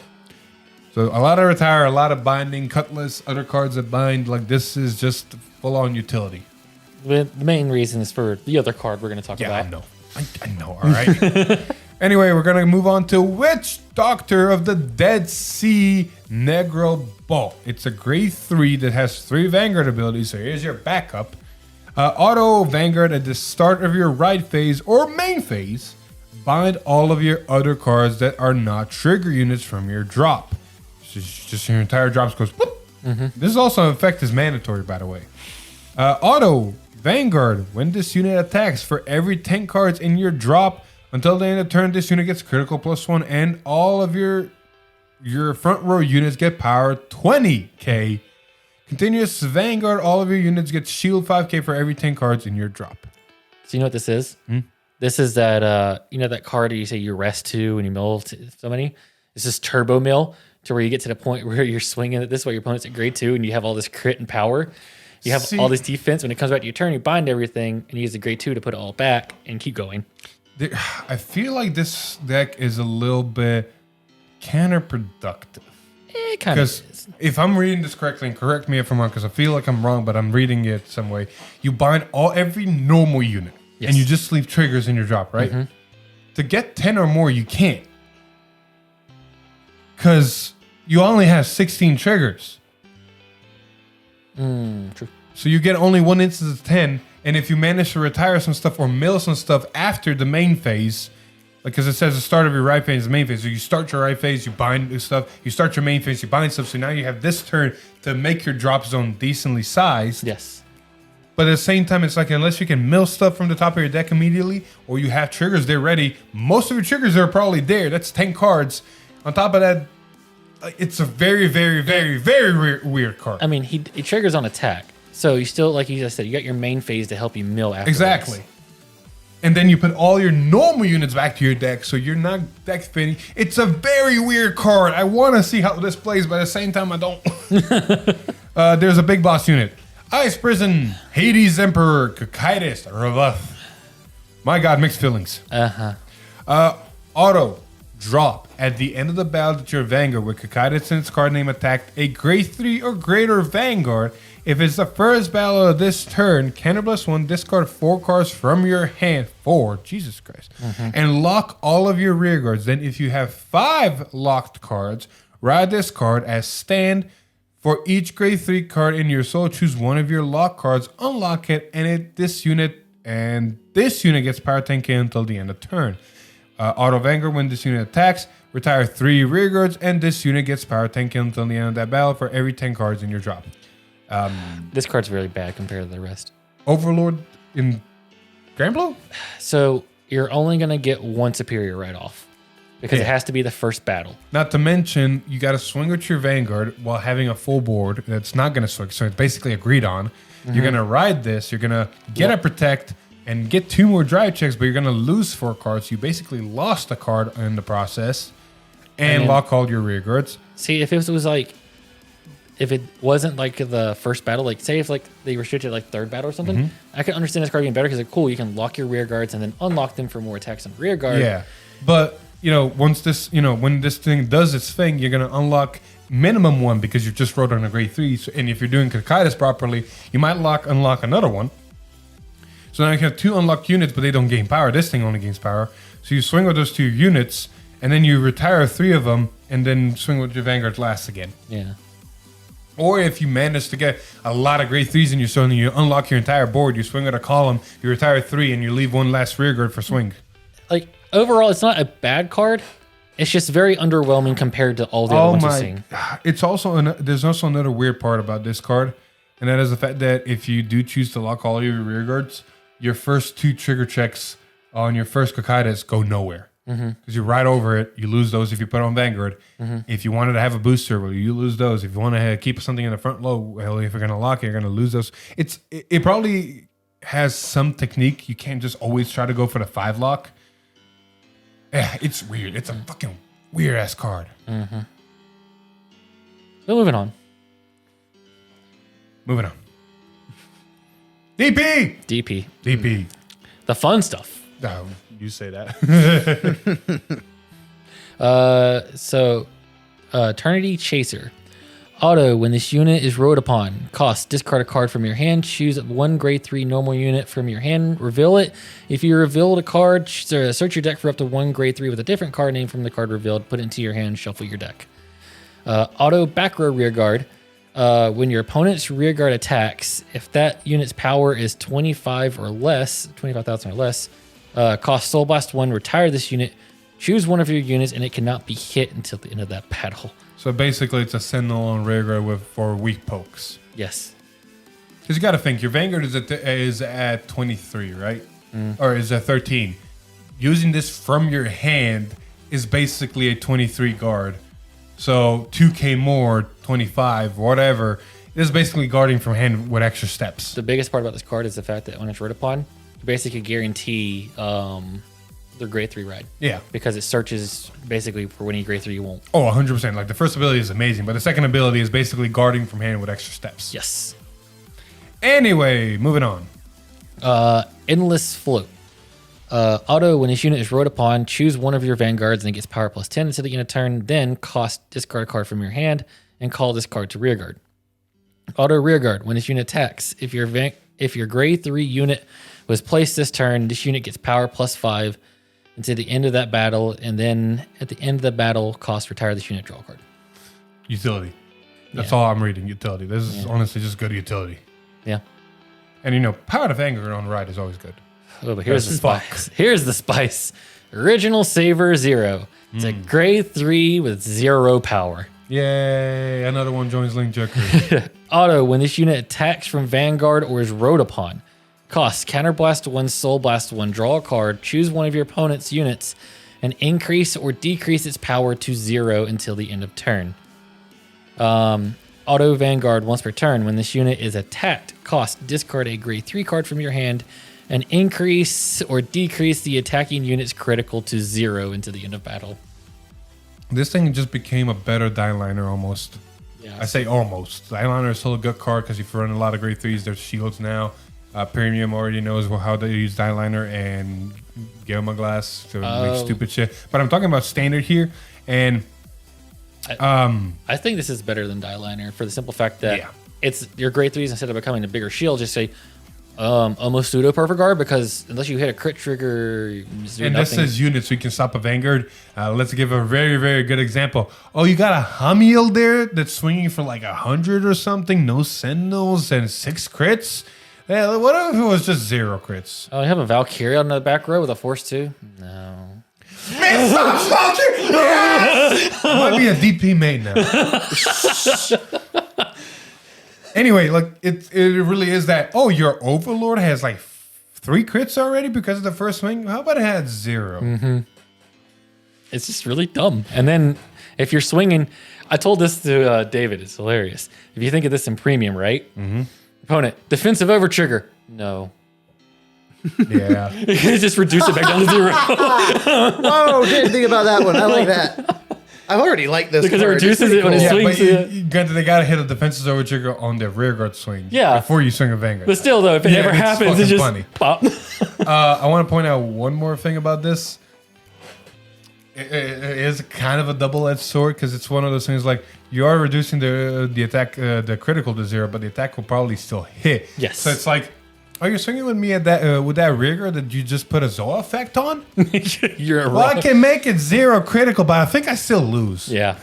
So a lot of retire, a lot of binding, Cutlass, other cards that bind. Like this is just full on utility. The main reason is for the other card we're going to talk Yeah, about. I know. I know, all right. Anyway, we're going to move on to Witch Doctor of the Dead Sea Negro Bolt. It's a grade 3 that has 3 Vanguard abilities. So here's your backup. Auto Vanguard at the start of your right phase or main phase. Bind all of your other cards that are not trigger units from your drop. Just your entire drops goes whoop. This also effect is mandatory, by the way. Auto Vanguard. When this unit attacks, for every 10 cards in your drop until the end of turn, this unit gets critical +1, and all of your front row units get power 20k. Continuous Vanguard. All of your units get shield 5k for every 10 cards in your drop. So you know what this is? This is that that card you say you rest to and you mill so many. It's this turbo mill to where you get to the point where you're swinging it this way. Your opponent's at grade 2 and you have all this crit and power. You have all this defense. When it comes back to your turn, you bind everything and you use the grade 2 to put it all back and keep going. I feel like this deck is a little bit counterproductive. It kind of Because is. if I'm reading this correctly, and correct me if I'm wrong, because I feel like I'm wrong, but I'm reading it some way. You bind every normal unit, and you just leave triggers in your drop, right? To get 10 or more, you can't. Because you only have 16 triggers. True. So you get only one instance of 10, and if you manage to retire some stuff or mill some stuff after the main phase, Because it says the start of your right phase is the main phase. So you start your right phase, you bind stuff. You start your main phase, you bind stuff. So now you have this turn to make your drop zone decently sized. Yes. But at the same time, it's like unless you can mill stuff from the top of your deck immediately, or you have triggers there ready, most of your triggers are probably there. That's 10 cards. On top of that, it's a very, very, very, very weird card. I mean, he triggers on attack. So you still, like you just said, you got your main phase to help you mill after. Exactly. And then you put all your normal units back to your deck, so you're not deck spinning. It's a very weird card. I want to see how this plays, but at the same time, I don't. There's a big boss unit. Ice Prison, Hades Emperor, Cocytus, Rebuff. My God, mixed feelings. Auto, drop. At the end of the battle that your Vanguard with Cocytus and its card name attacked a grade 3 or greater Vanguard. If it's the first battle of this turn, +1, discard 4 cards from your hand. 4, Jesus Christ. And lock all of your rear guards. Then if you have 5 locked cards, ride this card as stand. For each grade 3 card in your soul, choose one of your lock cards, unlock it, and this unit gets power 10k until the end of turn. Auto Vanguard, when this unit attacks, retire 3 rear guards, and this unit gets power 10k until the end of that battle for every 10 cards in your drop. This card's really bad compared to the rest. Overlord in Grand Blue? So you're only going to get 1 superior right off. Because it has to be the first battle. Not to mention, you got to swing with your Vanguard while having a full board that's not going to swing. So it's basically agreed on. You're going to ride this. You're going to get a protect and get 2 more drive checks, but you're going to lose 4 cards. You basically lost a card in the process and lock all your rear guards. See, if it was like, if it wasn't like the first battle, like say if like they restricted like third battle or something, I could understand this card being better because it's cool. You can lock your rear guards and then unlock them for more attacks on rear guard. Yeah, but once this, when this thing does its thing, you're gonna unlock minimum 1 because you just wrote on a grade 3. So, and if you're doing Cocytus properly, you might unlock another one. So now you have 2 unlocked units, but they don't gain power. This thing only gains power. So you swing with those 2 units, and then you retire 3 of them, and then swing with your Vanguard last again. Yeah. Or if you manage to get a lot of grade 3s in your zone and you unlock your entire board, you swing with a column, you retire 3, and you leave 1 last rear guard for swing. Like, overall, it's not a bad card. It's just very underwhelming compared to all the other ones you've seen. It's also there's also another weird part about this card, and that is the fact that if you do choose to lock all of your rear guards, your first 2 trigger checks on your first Cocytus go nowhere. Because you ride over it, you lose those if you put on Vanguard. If you wanted to have a booster, well, you lose those. If you want to keep something in the front low, well, if you're going to lock it, you're going to lose those. It probably has some technique. You can't just always try to go for the 5 lock. Yeah, it's weird. It's a fucking weird ass card. But moving on. DP. The fun stuff. No, you say that. Eternity Chaser. Auto, when this unit is rode upon, cost, discard a card from your hand, choose 1 grade 3 normal unit from your hand, reveal it. If you revealed a card, search your deck for up to 1 grade 3 with a different card name from the card revealed, put it into your hand, shuffle your deck. Auto back row rear guard. When your opponent's rear guard attacks, if that unit's power is 25,000 or less, cost Soul Blast 1, retire this unit, choose one of your units, and it cannot be hit until the end of that battle. So basically, it's a Sentinel on rear guard for weak pokes. Yes. Because you got to think, your Vanguard is at 23, right? Or is at 13. Using this from your hand is basically a 23 guard. So 2k more, 25, whatever. This is basically guarding from hand with extra steps. The biggest part about this card is the fact that when it's rode upon, you basically guarantee their grade 3 ride. Yeah. Because it searches basically for when you grade 3 you won't. Oh, 100%. Like the first ability is amazing, but the second ability is basically guarding from hand with extra steps. Yes. Anyway, moving on. Endless Float. Auto, when this unit is rode upon, choose one of your Vanguards and it gets power +10 until the end of turn, then discard a card from your hand and call this card to rearguard. Auto rearguard, when this unit attacks, if your grade 3 unit was placed this turn, this unit gets power +5 until the end of that battle, and then at the end of the battle, retire this unit, draw a card. Utility. That's all I'm reading, utility. This is honestly just good utility. Yeah. And power to Vanguard on ride is always good. Oh, but here's the spice. Here's the spice. Original Saver 0. It's a grade 3 with 0 power. Yay, another one joins Link Joker. Auto, when this unit attacks from Vanguard or is rode upon. Cost, Counterblast 1, Soul Blast 1, draw a card, choose one of your opponent's units, and increase or decrease its power to 0 until the end of turn. Auto Vanguard, once per turn, when this unit is attacked, cost, discard a grade 3 card from your hand, and increase or decrease the attacking unit's critical to 0 until the end of battle. This thing just became a better die liner almost. Yeah, I say almost. Die liner is still a good card because if you run a lot of grade 3s, there's shields now. Premium already knows how to use die liner and Gamma Glass to make stupid shit. But I'm talking about standard here, and I think this is better than die liner for the simple fact that it's your grade 3s instead of becoming a bigger shield. Just say almost pseudo perfect guard, because unless you hit a crit trigger, you just do and nothing. this is units, so you can stop a Vanguard. Let's give a very, very good example. Oh, you got a Hamiel there that's swinging for like 100 or something, no Sentinels and 6 crits. Yeah, what if it was just 0 crits? Oh, you have a Valkyrie on the back row with a Force 2? No. Man, stop, Valkyrie! Yes! Might be a DP made now. Anyway, like it really is that. Oh, your Overlord has like 3 crits already because of the first swing. How about it had 0? Mm-hmm. It's just really dumb. And then if you're swinging, I told this to David. It's hilarious. If you think of this in premium, right? Mm-hmm. Opponent defensive over trigger. No. Yeah. Just reduce it back down to 0. Whoa, didn't think about that one. I like that. I already like this Because it card. reduces it when it Yeah, swings. but granted, they gotta hit a defensive over trigger on their rear guard swing. Yeah. Before you swing a Vanguard. But still, though, if it never it's happens, it's fucking just funny. pop. I want to point out one more thing about this. It is kind of a double-edged sword because it's one of those things like you are reducing the attack, the critical to 0, but the attack will probably still hit. Yes. So it's like, are you swinging with me at that with that rigor that you just put a Zoa effect on? You're Well, right. I can make it 0 critical, but I think I still lose. Yeah.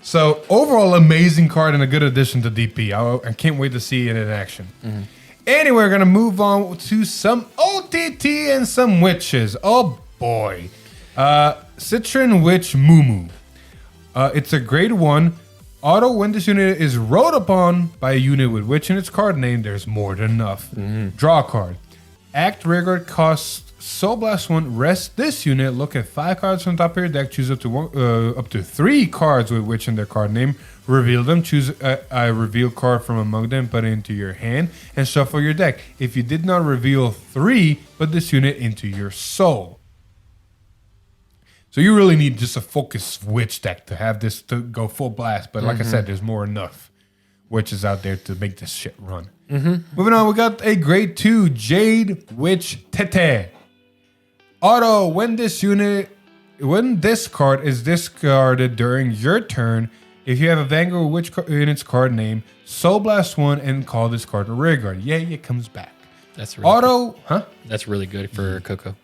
So overall, amazing card and a good addition to DP. I can't wait to see it in action. Mm-hmm. Anyway, we're gonna move on to some OTT and some witches. Oh boy, Citron Witch Mumu. It's a grade 1. Auto, when this unit is rode upon by a unit with Witch in its card name, there's more than enough. Draw a card. Act Rigor costs Soul Blast 1. Rest this unit. Look at 5 cards from the top of your deck. Choose up to 3 cards with Witch in their card name. Reveal them. Choose a reveal card from among them. Put it into your hand and shuffle your deck. If you did not reveal 3, put this unit into your soul. So you really need just a focused witch deck to have this to go full blast. But like I said, there's more enough witches out there to make this shit run. Moving on, we got a grade 2 Jade Witch Tete. Auto, when this card is discarded during your turn, if you have a Vanguard Witch in its card name, Soul Blast 1 and call this card a rear guard. Yay, it comes back. That's really Auto, That's really good for Coco.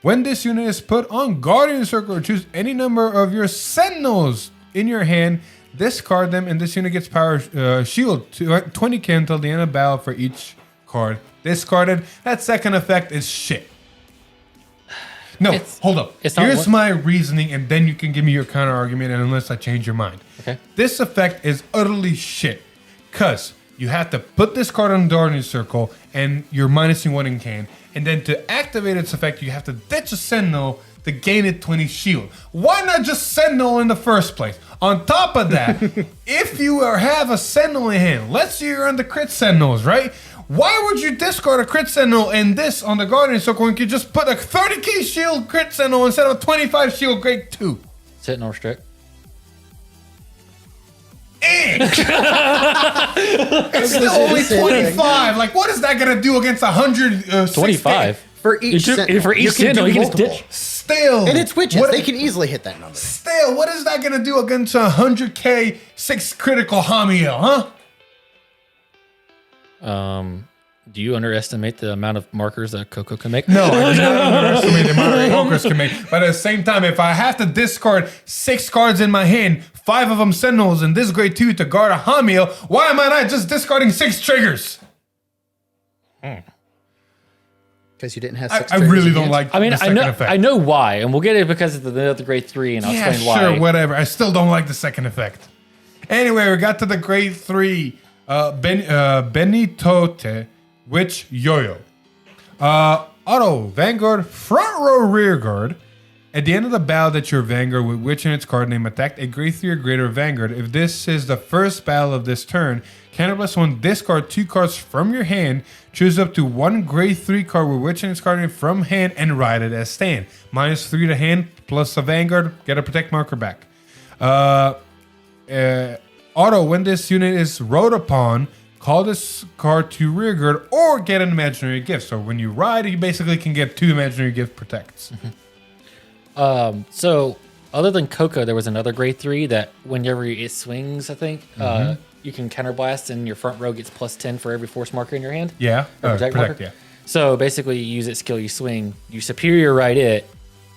When this unit is put on Guardian Circle, choose any number of your Sentinels in your hand, discard them, and this unit gets power shield to 20k until the end of battle for each card discarded. That second effect is shit. No, hold up. Here's my reasoning, and then you can give me your counter argument, and unless I change your mind. Okay. This effect is utterly shit, because you have to put this card on Guardian Circle, and you're minusing 1 in can. And then to activate its effect, you have to ditch a Sentinel to gain a 20 shield. Why not just Sentinel in the first place? On top of that, if you have a Sentinel in hand, let's say you're on the crit Sentinels, right? Why would you discard a crit Sentinel in this on the Guardian Circle when you could just put a 30k shield crit Sentinel instead of a 25 shield grade 2? Sit and restrict. It's still only 25. Like, what is that gonna do against 100? 25 for each Sentinel. For each Sentinel, you can just ditch. Still, And it's witches. They can easily hit that number. Still, what is that gonna do against 100k 6 critical Hamiel, huh? Do you underestimate the amount of markers that Coco can make? No, I do not underestimate the amount of markers can make. But at the same time, if I have to discard 6 cards in my hand, 5 of them Sentinels, and this grade 2 to guard a Hamiel, why am I not just discarding 6 triggers? Because you didn't have I 6 triggers really in don't hand. like I mean, the second effect. I know why, and we'll get it because of the grade 3, and I'll Yeah, explain why. sure, whatever. I still don't like the second effect. Anyway, we got to the grade 3, Benitote, Witch Yo-Yo. Auto, Vanguard, front row, rear guard. At the end of the battle that your Vanguard with Witch in its card name attacked a grade 3 or greater Vanguard. If this is the first battle of this turn, +1, discard 2 cards from your hand, choose up to 1 grade 3 card with Witch in its card name from hand, and write it as stand. -3 to hand, plus a Vanguard, get a protect marker back. Auto, when this unit is rode upon, call this card to rear guard or get an imaginary gift. So when you ride, you basically can get 2 imaginary gift protects. So other than Coco, there was another grade 3 that whenever it swings, I think, you can counterblast and your front row gets +10 for every force marker in your hand. Yeah, Or protect marker. yeah. So basically, you use it skill, you swing, you superior right it,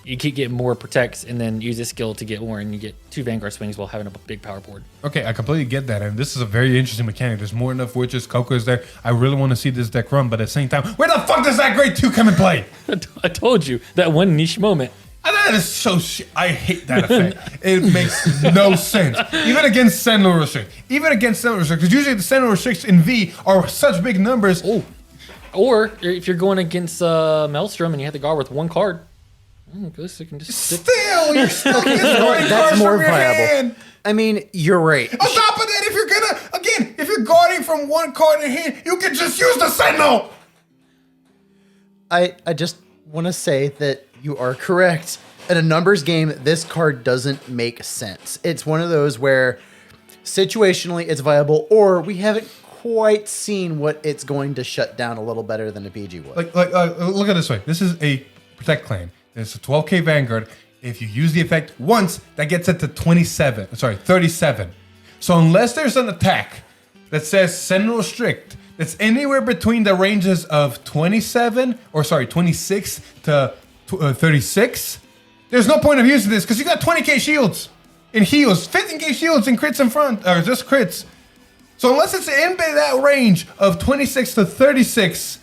you keep getting more protects, and then use this skill to get more, and you get 2 Vanguard swings while having a big power board. Okay, I completely get that, and this is a very interesting mechanic. There's more than enough witches. Coco is there. I really want to see this deck run, but at the same time, where the fuck does that grade 2 come and play? I told you that one niche moment. That is so shit. I hate that effect. It makes no sense. Even against Sentinel Restrict. Because usually the Sentinel Restricts in V are such big numbers. Oh. Or if you're going against Maelstrom and you have the guard with 1 card, I guess you can just sit. Still, you're still getting That's more from your viable. hand. I mean, you're right. On top of that, if you're guarding from 1 card in hand, you can just use the Sentinel. I just want to say that you are correct. In a numbers game, this card doesn't make sense. It's one of those where situationally it's viable, or we haven't quite seen what it's going to shut down a little better than a PG would. Look at it this way. This is a Protect Clan. It's a 12k Vanguard. If you use the effect once, that gets it to 37. So unless there's an attack that says Sentinel Restrict, that's anywhere between the ranges of 26 to 36, there's no point of using this because you got 20k shields in heals, 15k shields in crits in front, or just crits. So unless it's in that range of 26 to 36,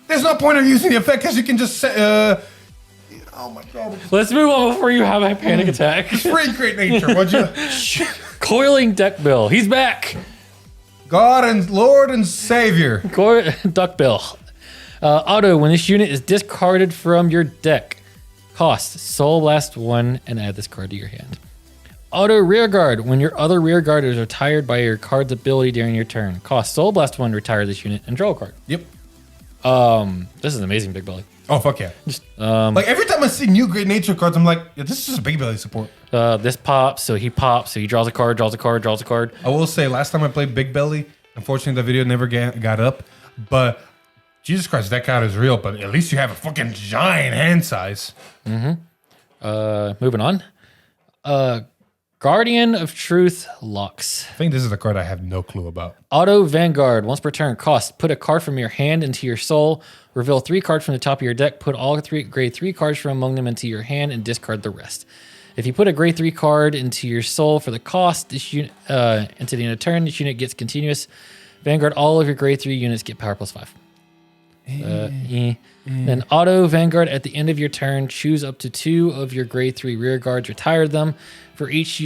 there's no point of using the effect because you can just oh my god. Let's move on before you have a panic attack. Free Great Nature, would you? Coiling Deck Bill. He's back. God and Lord and Savior. Duck Bill. Auto, when this unit is discarded from your deck, cost Soul Blast 1 and add this card to your hand. Auto Rearguard, when your other rearguard is retired by your card's ability during your turn, cost Soul Blast 1 to retire this unit and draw a card. Yep. This is amazing, Big Belly. Oh, fuck yeah. Like every time I see new Great Nature cards, I'm like, yeah, this is just Big Belly support. This pops, so he draws a card, draws a card, draws a card. I will say, last time I played Big Belly, unfortunately the video never got up, but Jesus Christ, that card is real, but at least you have a fucking giant hand size. Moving on. Guardian of Truth Lux. I think this is the card I have no clue about. Auto Vanguard. Once per turn, cost. Put a card from your hand into your soul. Reveal 3 cards from the top of your deck. Put all grade 3 cards from among them into your hand and discard the rest. If you put a grade 3 card into your soul for the cost, this unit into the end of turn, this unit gets continuous. Vanguard, all of your grade 3 units get power +5. Then auto Vanguard at the end of your turn, choose up to 2 of your grade 3 rear guards, retire them. For each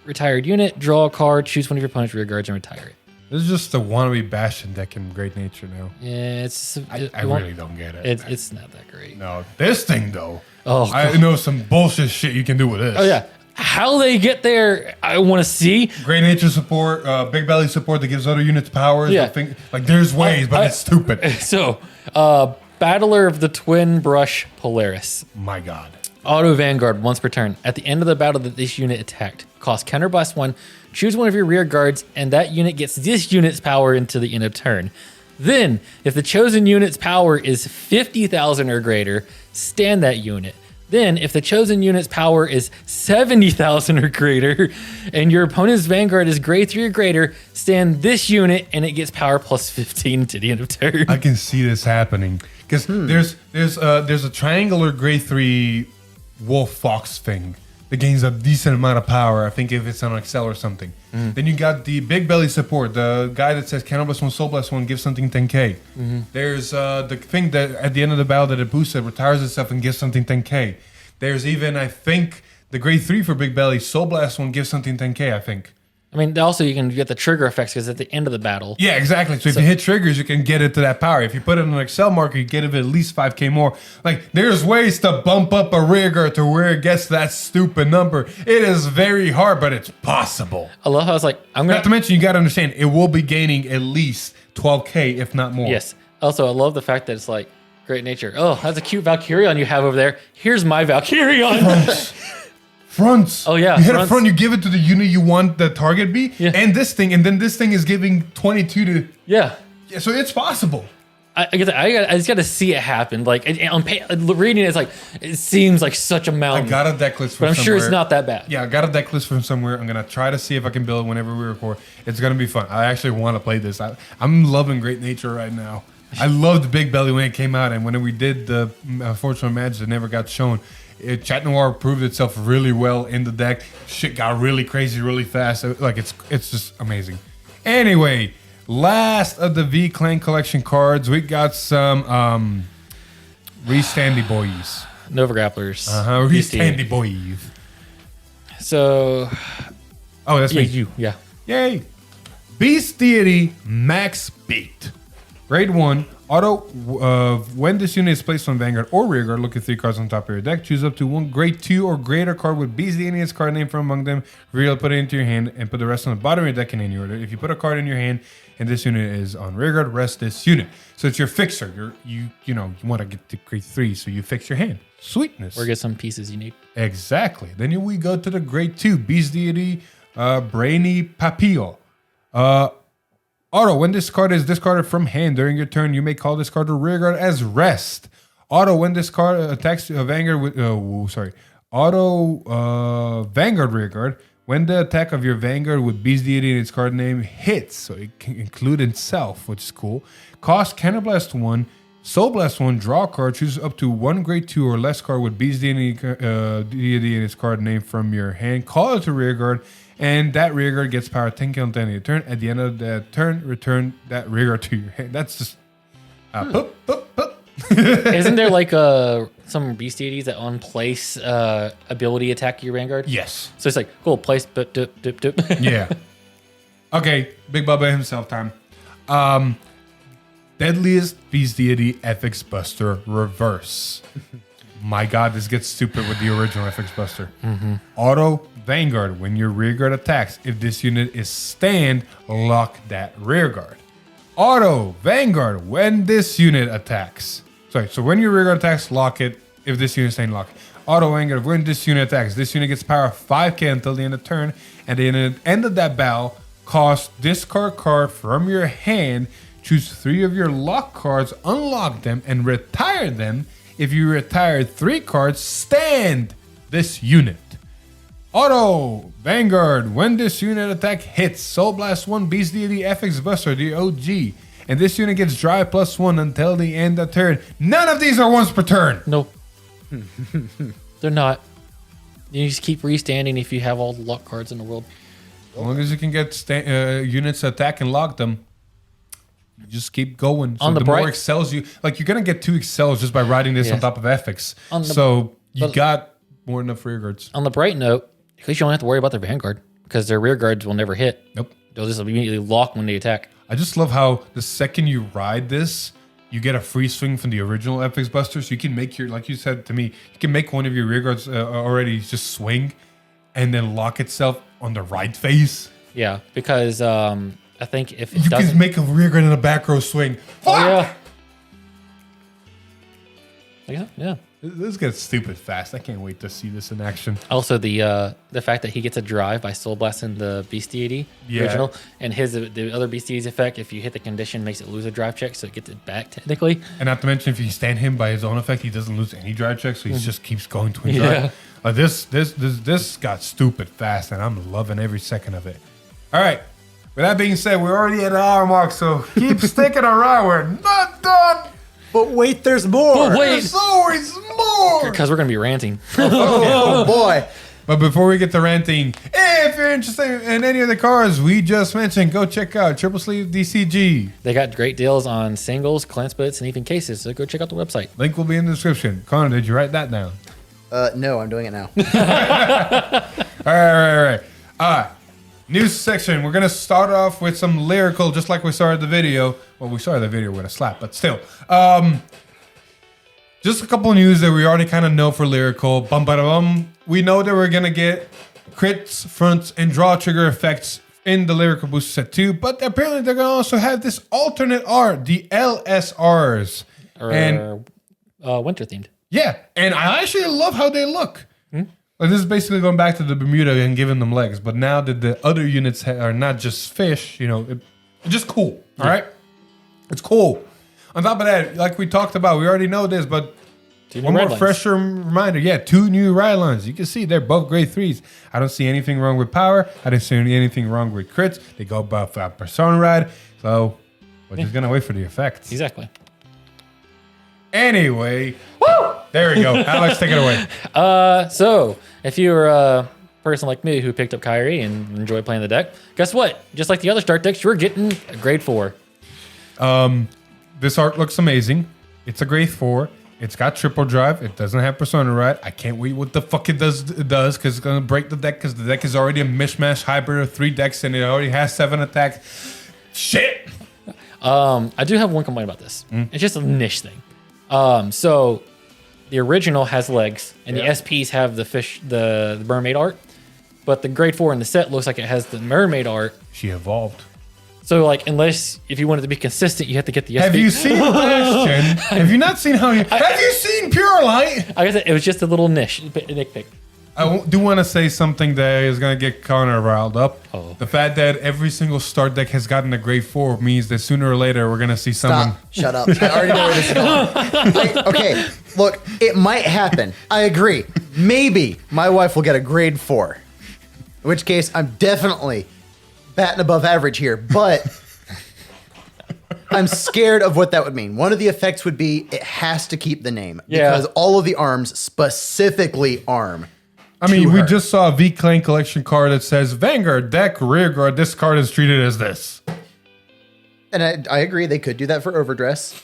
retired unit, draw a card, choose one of your opponent's rear guards and retire it. This is just the wannabe Bastion deck in Great Nature now. Yeah, I really don't get it. It's not that great. No, this thing though. Oh, I know some bullshit shit you can do with this. Oh yeah, how they get there, I want to see. Great Nature support, Big Belly support that gives other units powers. Yeah. Like there's ways, but it's stupid. So, Battler of the Twin Brush Polaris. My God. Auto Vanguard once per turn. At the end of the battle that this unit attacked, cost Counterblast 1, choose one of your rear guards, and that unit gets this unit's power into the end of turn. Then, if the chosen unit's power is 50,000 or greater, stand that unit. Then, if the chosen unit's power is 70,000 or greater, and your opponent's Vanguard is grade 3 or greater, stand this unit, and it gets power +15 to the end of turn. I can see this happening because there's a triangular grade 3 wolf fox thing that gains a decent amount of power. I think if it's on Excel or something. Then you got the Big Belly support, the guy that says Counter Blast 1, Soul Blast 1, gives something 10k. There's the thing that at the end of the battle that it boosts, it retires itself and gives something 10k. There's even, I think, the grade 3 for Big Belly, Soul Blast 1 gives something 10k, I think. I mean, also you can get the trigger effects because at the end of the battle. Yeah, exactly. So if you hit triggers, you can get it to that power. If you put it on an Excel marker, you get it at least 5k more. Like, there's ways to bump up a rearguard to where it gets that stupid number. It is very hard, but it's possible. I love how it's like, I'm going Not to mention, you got to understand, it will be gaining at least 12k, if not more. Yes. Also, I love the fact that it's like, great nature. Oh, that's a cute Valkyrion you have over there. Here's my Valkyrion. Fronts. Oh, yeah, You hit a fronts. front, you give it to the unit you want the target be, and this thing, and then this thing is giving 22 to... Yeah. Yeah, so it's possible. I just got to see it happen. Like, reading it, it's like, it seems like such a mountain. I got a deck list from but I'm somewhere. sure it's not that bad. Yeah, I got a deck list from somewhere. I'm going to try to see if I can build it whenever we record. It's going to be fun. I actually want to play this. I'm loving Great Nature right now. I loved Big Belly when it came out, and when we did the Unfortunate Match that never got shown, Chat Noir proved itself really well in the deck. Shit got really crazy really fast. Like, it's just amazing. Anyway, last of the V-Clan collection cards, we got some Re-Standy Boys. Nova Grapplers. Re-Standy Boys. So... Oh, that's me. you. Yeah. Yay! Beast Deity Max Beat. Grade 1. Auto, when this unit is placed on Vanguard or Rearguard, look at 3 cards on top of your deck. Choose up to one Grade 2 or greater card with Beast Deity and its card name from among them. Reveal, put it into your hand, and put the rest on the bottom of your deck in any order. If you put a card in your hand and this unit is on Rearguard, rest this unit. So it's your fixer. You want to get to Grade 3, so you fix your hand. Sweetness. Or get some pieces you need. Exactly. Then we go to the Grade 2. Beast Deity, Brainy Papillo. Auto, when this card is discarded from hand during your turn, you may call this card to Rearguard as rest. Auto, when this card attacks Vanguard with... Vanguard Rearguard, when the attack of your Vanguard with Beast Deity and its card name hits, so it can include itself, which is cool. Cost Counterblast 1, Soul Blast 1, draw a card, choose up to one Grade 2 or less card with Beast Deity and its card name from your hand, call it to Rearguard, and that Rearguard gets power 10 until the end of your turn. At the end of that turn, return that Rearguard to your hand. That's just... poop, poop, poop. Isn't there like some beast deities that on place ability attack your Vanguard? Yes. So it's like, cool, place, but dip, dip, dip. Yeah. Okay, Big Bubba himself time. Deadliest Beast Deity FX Buster Reverse. My God, this gets stupid with the original FX Buster. Auto Vanguard, when your Rearguard attacks, if this unit is stand, lock that Rearguard. Auto Vanguard, when this unit attacks. So when your Rearguard attacks, lock it. If this unit is stand, lock it. Auto Vanguard, when this unit attacks, this unit gets power 5k until the end of turn. And then at the end of that battle, cost discard card from your hand, choose 3 of your lock cards, unlock them, and retire them. If you retire 3 cards, stand this unit. Auto Vanguard, when this unit attack hits, Soul Blast 1, Beast Deity, FX Buster, the OG, and this unit gets drive +1 until the end of turn. None of these are once per turn. No. They're not. You just keep restanding if you have all the lock cards in the world. As long as you can get units to attack and lock them, you just keep going. So On the the bright- more excels you, like you're gonna get 2 excels just by riding this on Yeah. top of FX. On the- So you but- got more than enough rearguards. On the bright note, at least you don't have to worry about their Vanguard because their rear guards will never hit. Nope. They'll just immediately lock when they attack. I just love how the second you ride this, you get a free swing from the original FX Buster. So you can make your, like you said to me, you can make one of your rearguards already just swing and then lock itself on the right face. Yeah, because I think if it You doesn't... can make a rearguard in a back row swing. Oh, Fuck! yeah. Yeah. This gets stupid fast. I can't wait to see this in action. Also, the fact that he gets a drive by Soul Blasting the Beast Deity Yeah. original, and the other Beast Deity's effect, if you hit the condition, makes it lose a drive check, so it gets it back technically. And not to mention, if you stand him by his own effect, he doesn't lose any drive checks, so he just keeps going to a drive. Yeah. This got stupid fast, and I'm loving every second of it. All right. With that being said, we're already at an hour mark, so keep sticking around. We're not done. But wait, there's more. But wait. There's always more. Because we're gonna be ranting. Oh boy. But before we get to ranting, if you're interested in any of the cars we just mentioned, go check out Triple Sleeve DCG. They got great deals on singles, clamp splits, and even cases. So go check out the website. Link will be in the description. Connor, did you write that down? No, I'm doing it now. All right. News section. We're going to start off with some lyrical, just like we started the video. Well, we started the video with a slap, but still. Just a couple of news that we already kind of know for lyrical. Bum, ba, da, bum. We know that we're going to get crits, fronts, and draw trigger effects in the lyrical booster set 2, but apparently they're going to also have this alternate art, the LSRs. Or winter themed. Yeah, and I actually love how they look. Like, this is basically going back to the Bermuda and giving them legs, but now that the other units are not just fish, it's just cool, all right? It's cool. On top of that, like we talked about, we already know this, but one more fresher reminder. Yeah, 2 new ride lines. You can see they're both grade 3s. I don't see anything wrong with power. I don't see anything wrong with crits. They go above Persona Ride, so we're just going to wait for the effects. Exactly. Anyway, there we go. Alex, take it away. So if you're a person like me who picked up Kyrie and enjoy playing the deck, guess what? Just like the other start decks, you're getting a grade 4. This art looks amazing. It's a grade 4. It's got triple drive. It doesn't have Persona Ride. I can't wait what the fuck it does because it's going to break the deck because the deck is already a mishmash hybrid of 3 decks and it already has 7 attacks. Shit. I do have one complaint about this. It's just a niche thing. So the original has legs and the SPs have the fish, the mermaid art, but the grade 4 in the set looks like it has the mermaid art. She evolved. So, like, if you wanted to be consistent, you have to get the SP. Have you seen Bastion? Have you not seen have you seen Pure Light? I guess it was just a little nitpick. I do want to say something that is going to get Connor riled up. Oh. The fact that every single start deck has gotten a grade 4 means that sooner or later we're going to see someone. Shut up. I already know where this is going. Okay, look, it might happen. I agree. Maybe my wife will get a grade 4. In which case, I'm definitely batting above average here, but I'm scared of what that would mean. One of the effects would be it has to keep the name because all of the arms specifically arm. I mean, we just saw a V-Clan collection card that says Vanguard deck rear guard. This card is treated as this. And I agree, they could do that for overdress.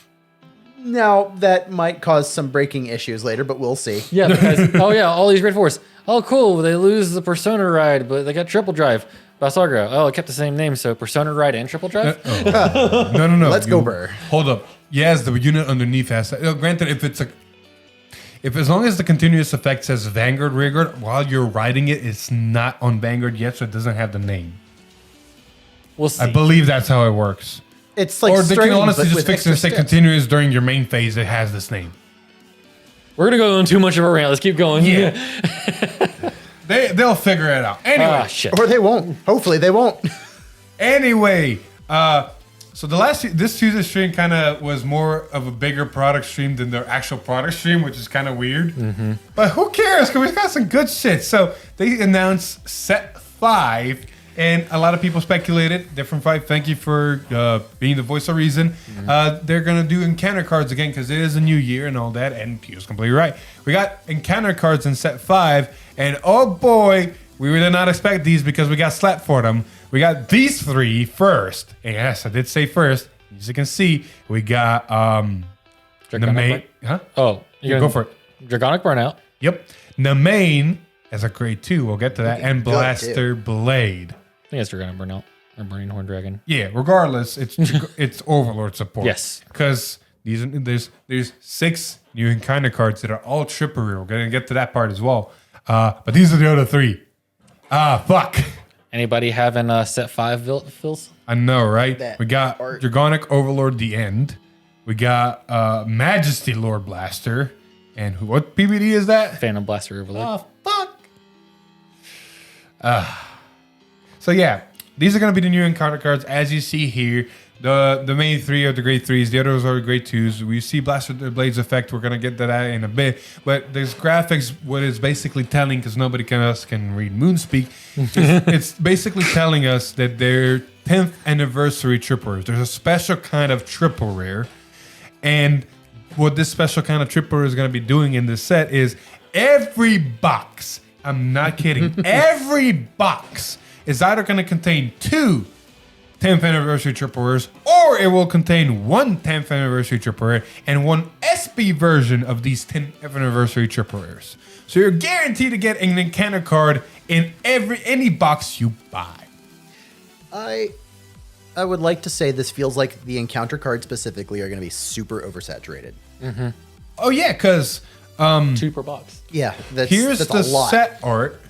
Now, that might cause some breaking issues later, but we'll see. Yeah, because, all these grade 4s. Oh, cool, they lose the Persona Ride, but they got triple drive. Basagra, it kept the same name, so Persona Ride and triple drive? No. Let's go, Burr. Hold up. Yes, the unit underneath has... granted, if as long as the continuous effect says Vanguard rearguard, while you're riding it, it's not on Vanguard yet, so it doesn't have the name. We'll see. I believe that's how it works. It's like or they can honestly but just with fix it and say extra continuous during your main phase. It has this name. We're going to go on too much of a rant. Let's keep going. Yeah. They'll figure it out. Anyway. Shit. Or they won't. Hopefully they won't. Anyway, so this Tuesday stream kind of was more of a bigger product stream than their actual product stream, which is kind of weird. Mm-hmm. But who cares? Because we got some good shit. So they announced Set 5, and a lot of people speculated. Different 5, thank you for being the voice of reason. Mm-hmm. They're going to do encounter cards again because it is a new year and all that, and Pew's completely right. We got encounter cards in Set 5, and oh boy, we did not expect these because we got slapped for them. We got these 3 first. And yes, I did say first. As you can see, we got Namain. Huh? Oh, yeah, go for it. Dragonic Burnout. Yep. Namain as a grade 2. We'll get to that. And Blaster Blade. I think it's Dragonic Burnout or Burning Horn Dragon. Yeah, regardless, it's Overlord support. Yes. Because there's 6 new encounter cards that are all triple rear. We're going to get to that part as well. But these are the other 3. Fuck. Anybody having Set 5 fills? I know, right? That we got Dragonic Overlord The End. We got Majesty Lord Blaster. And what PBD is that? Phantom Blaster Overlord. Oh, fuck. So yeah, these are going to be the new encounter cards. As you see here, the main 3 are the grade 3s. The others are the grade 2s. We see Blaster Blade's effect. We're going to get to that in a bit. But this graphics, what it's basically telling, because nobody else can read Moonspeak, it's basically telling us that they're 10th anniversary triple rares. There's a special kind of triple rare. And what this special kind of triple rare is going to be doing in this set is every box I'm not kidding. Every box is either going to contain 2 10th anniversary triple rares, or it will contain 1 10th anniversary triple rare and 1 SP version of these 10th anniversary triple rares. So you're guaranteed to get an encounter card in any box you buy. I would like to say this feels like the encounter cards specifically are going to be super oversaturated. Oh yeah, because 2 per box. Yeah, here's that's the a lot. set art.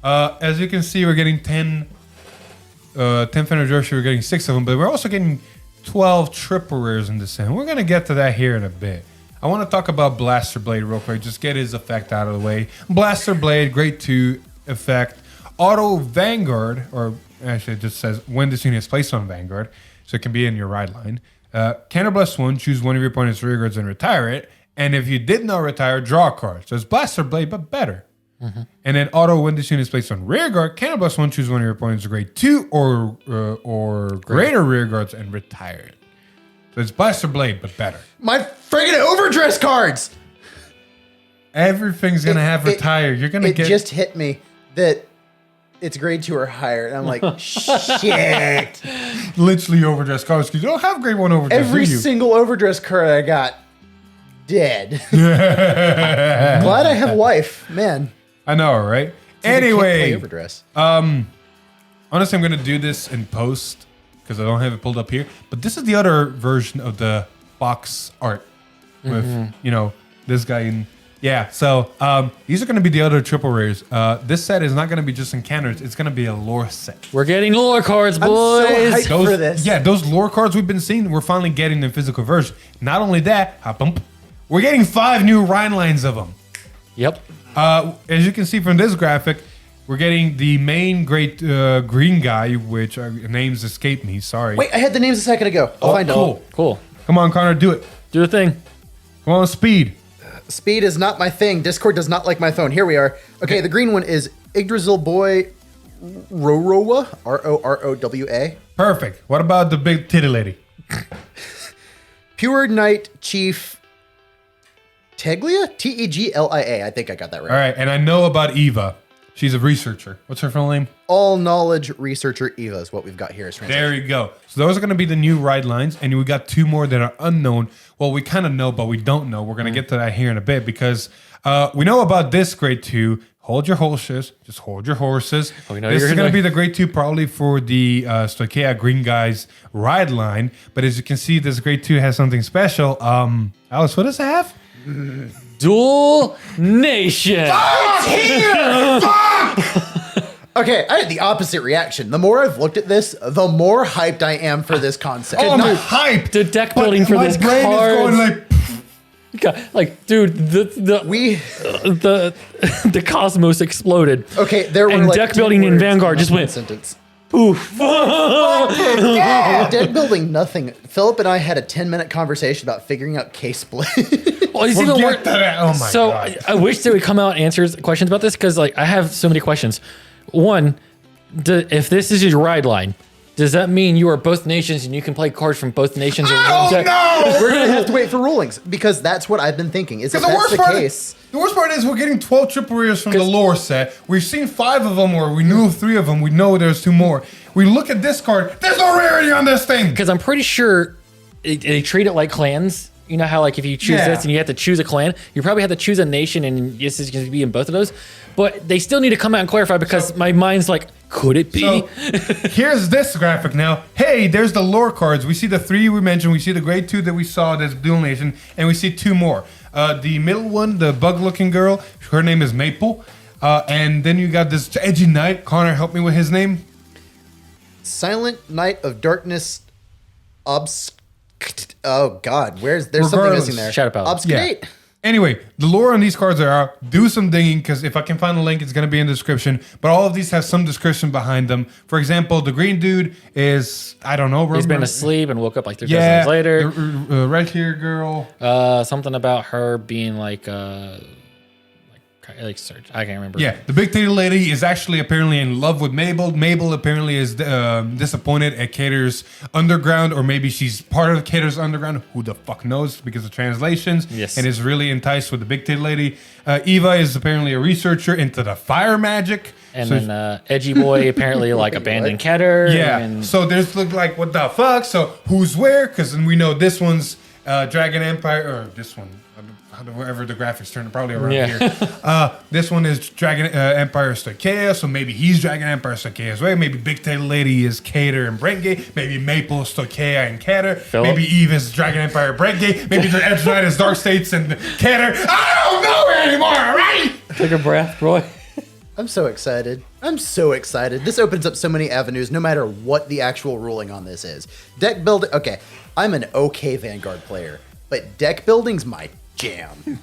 As you can see, we're getting 10th anniversary, we're getting 6 of them, but we're also getting 12 triple rares in this set. We're going to get to that here in a bit. I want to talk about Blaster Blade real quick, just get his effect out of the way. Blaster Blade, grade 2 effect. Auto Vanguard, or actually it just says when this unit is placed on Vanguard, so it can be in your ride line. Counterblast 1, choose one of your opponent's rear guards and retire it. And if you did not retire, draw a card. So it's Blaster Blade, but better. And then auto, when this unit is placed on rear guard, Counterblast 1, choose one of your opponent's grade 2 or greater rear guards and retire it. So it's Blaster Blade, but better. My friggin' overdress cards! Everything's gonna have retire. You're gonna get. It just hit me that it's grade 2 or higher, and I'm like, shit. Literally overdressed cards because you don't have grade 1 overdress. Every do you? single overdress card I got, dead. Glad I have a wife, man. I know, right? I can't play Anyway, overdress. honestly, I'm gonna do this in post because I don't have it pulled up here. But this is the other version of the box art with this guy in. Yeah, so these are going to be the other triple rares. This set is not going to be just encounters. It's going to be a lore set. We're getting lore cards, I'm so boys. hyped for this. Yeah, those lore cards we've been seeing, we're finally getting the physical version. Not only that, we're getting 5 new Rhine lines of them. Yep. As you can see from this graphic, we're getting the main great green guy, which names escape me. Sorry. Wait, I had the names a second ago. I'll find cool. out. Cool. Come on, Connor, do it. Do the thing. Come on, speed. Speed is not my thing. Discord does not like my phone. Here we are. Okay, the green one is Yggdrasil Boy Rorowa. Rorowa. Perfect. What about the big titty lady? Pure Knight Chief Teglia? Teglia. I think I got that right. All right, and I know about Eva. She's a researcher. What's her full name? All Knowledge Researcher Eva is what we've got here. There you go. So those are going to be the new ride lines, and we got 2 more that are unknown. Well, we kind of know, but we don't know. We're going to get to that here in a bit because we know about this grade 2. Hold your horses. Just hold your horses. This is going to be the grade 2 probably for the Stoicheia Green Guys ride line. But as you can see, this grade 2 has something special. Alice, what does it have? Dual Nation. It's here! Fuck! Okay, I had the opposite reaction. The more I've looked at this, the more hyped I am for this concept. Oh, I'm hyped. The deck building for this brain card. is going like, dude, the cosmos exploded. Okay, there were and like deck 10 building in words Vanguard just one went sentence. poof. Deck building, nothing. Philip and I had a 10-minute conversation about figuring out K-split. Well, it's We'll even get worse. to that. Oh my So God. I wish they would come out and answer questions about this because like I have so many questions. One, if this is your ride line, does that mean you are both nations and you can play cards from both nations in one deck? no! We're gonna have to wait for rulings because that's what I've been thinking. Is if The that's worst, the part case, the worst part is we're getting 12 triple rares from the lore set. We've seen 5 of them, or we knew of 3 of them. We know there's 2 more. We look at this card. There's no rarity on this thing. Because I'm pretty sure they treat it like clans. You know how like if you choose this and you have to choose a clan, you probably have to choose a nation, and this is going to be in both of those. But they still need to come out and clarify because my mind's like, could it be? So here's this graphic now. Hey, there's the lore cards. We see the 3 we mentioned. We see the grade 2 that we saw. There's Dual Nation, and we see 2 more. The middle one, the bug-looking girl. Her name is Maple. And then you got this edgy knight. Connor, help me with his name. Silent Knight of Darkness, oh God, there's something Regardless, missing there. Shadow Power. Obscurate. Anyway, the lore on these cards are do some digging because if I can find a link, it's going to be in the description. But all of these have some description behind them. For example, the green dude is, I don't know. He's been asleep and woke up like 3 seconds later. The red hair girl. Something about her being like kind search. I can't remember. Yeah, the big titty lady is actually apparently in love with Mabel. Mabel apparently is disappointed at Cater's underground, or maybe she's part of Cater's underground. Who the fuck knows because of translations. Yes. And is really enticed with the big titty lady. Eva is apparently a researcher into the fire magic. And then Edgy Boy apparently like abandoned Keter. Yeah. And So there's like what the fuck? So who's where? Because then we know this one's Dragon Empire, or this one, wherever the graphics turn, probably around here. This one is Dragon Empire Stoicheia, so maybe he's Dragon Empire Stoicheia as well. Maybe Big Tail Lady is Cater and Brentgate. Maybe Maple is Stoicheia and Cater. Philip? Maybe Eve is Dragon Empire Brentgate. Maybe the Edge Knight is Dark States and Cater. I don't know anymore, alright? take a breath, Roy. I'm so excited. I'm so excited. This opens up so many avenues, no matter what the actual ruling on this is. Deck building. Okay, I'm an okay Vanguard player, but deck building's my jam.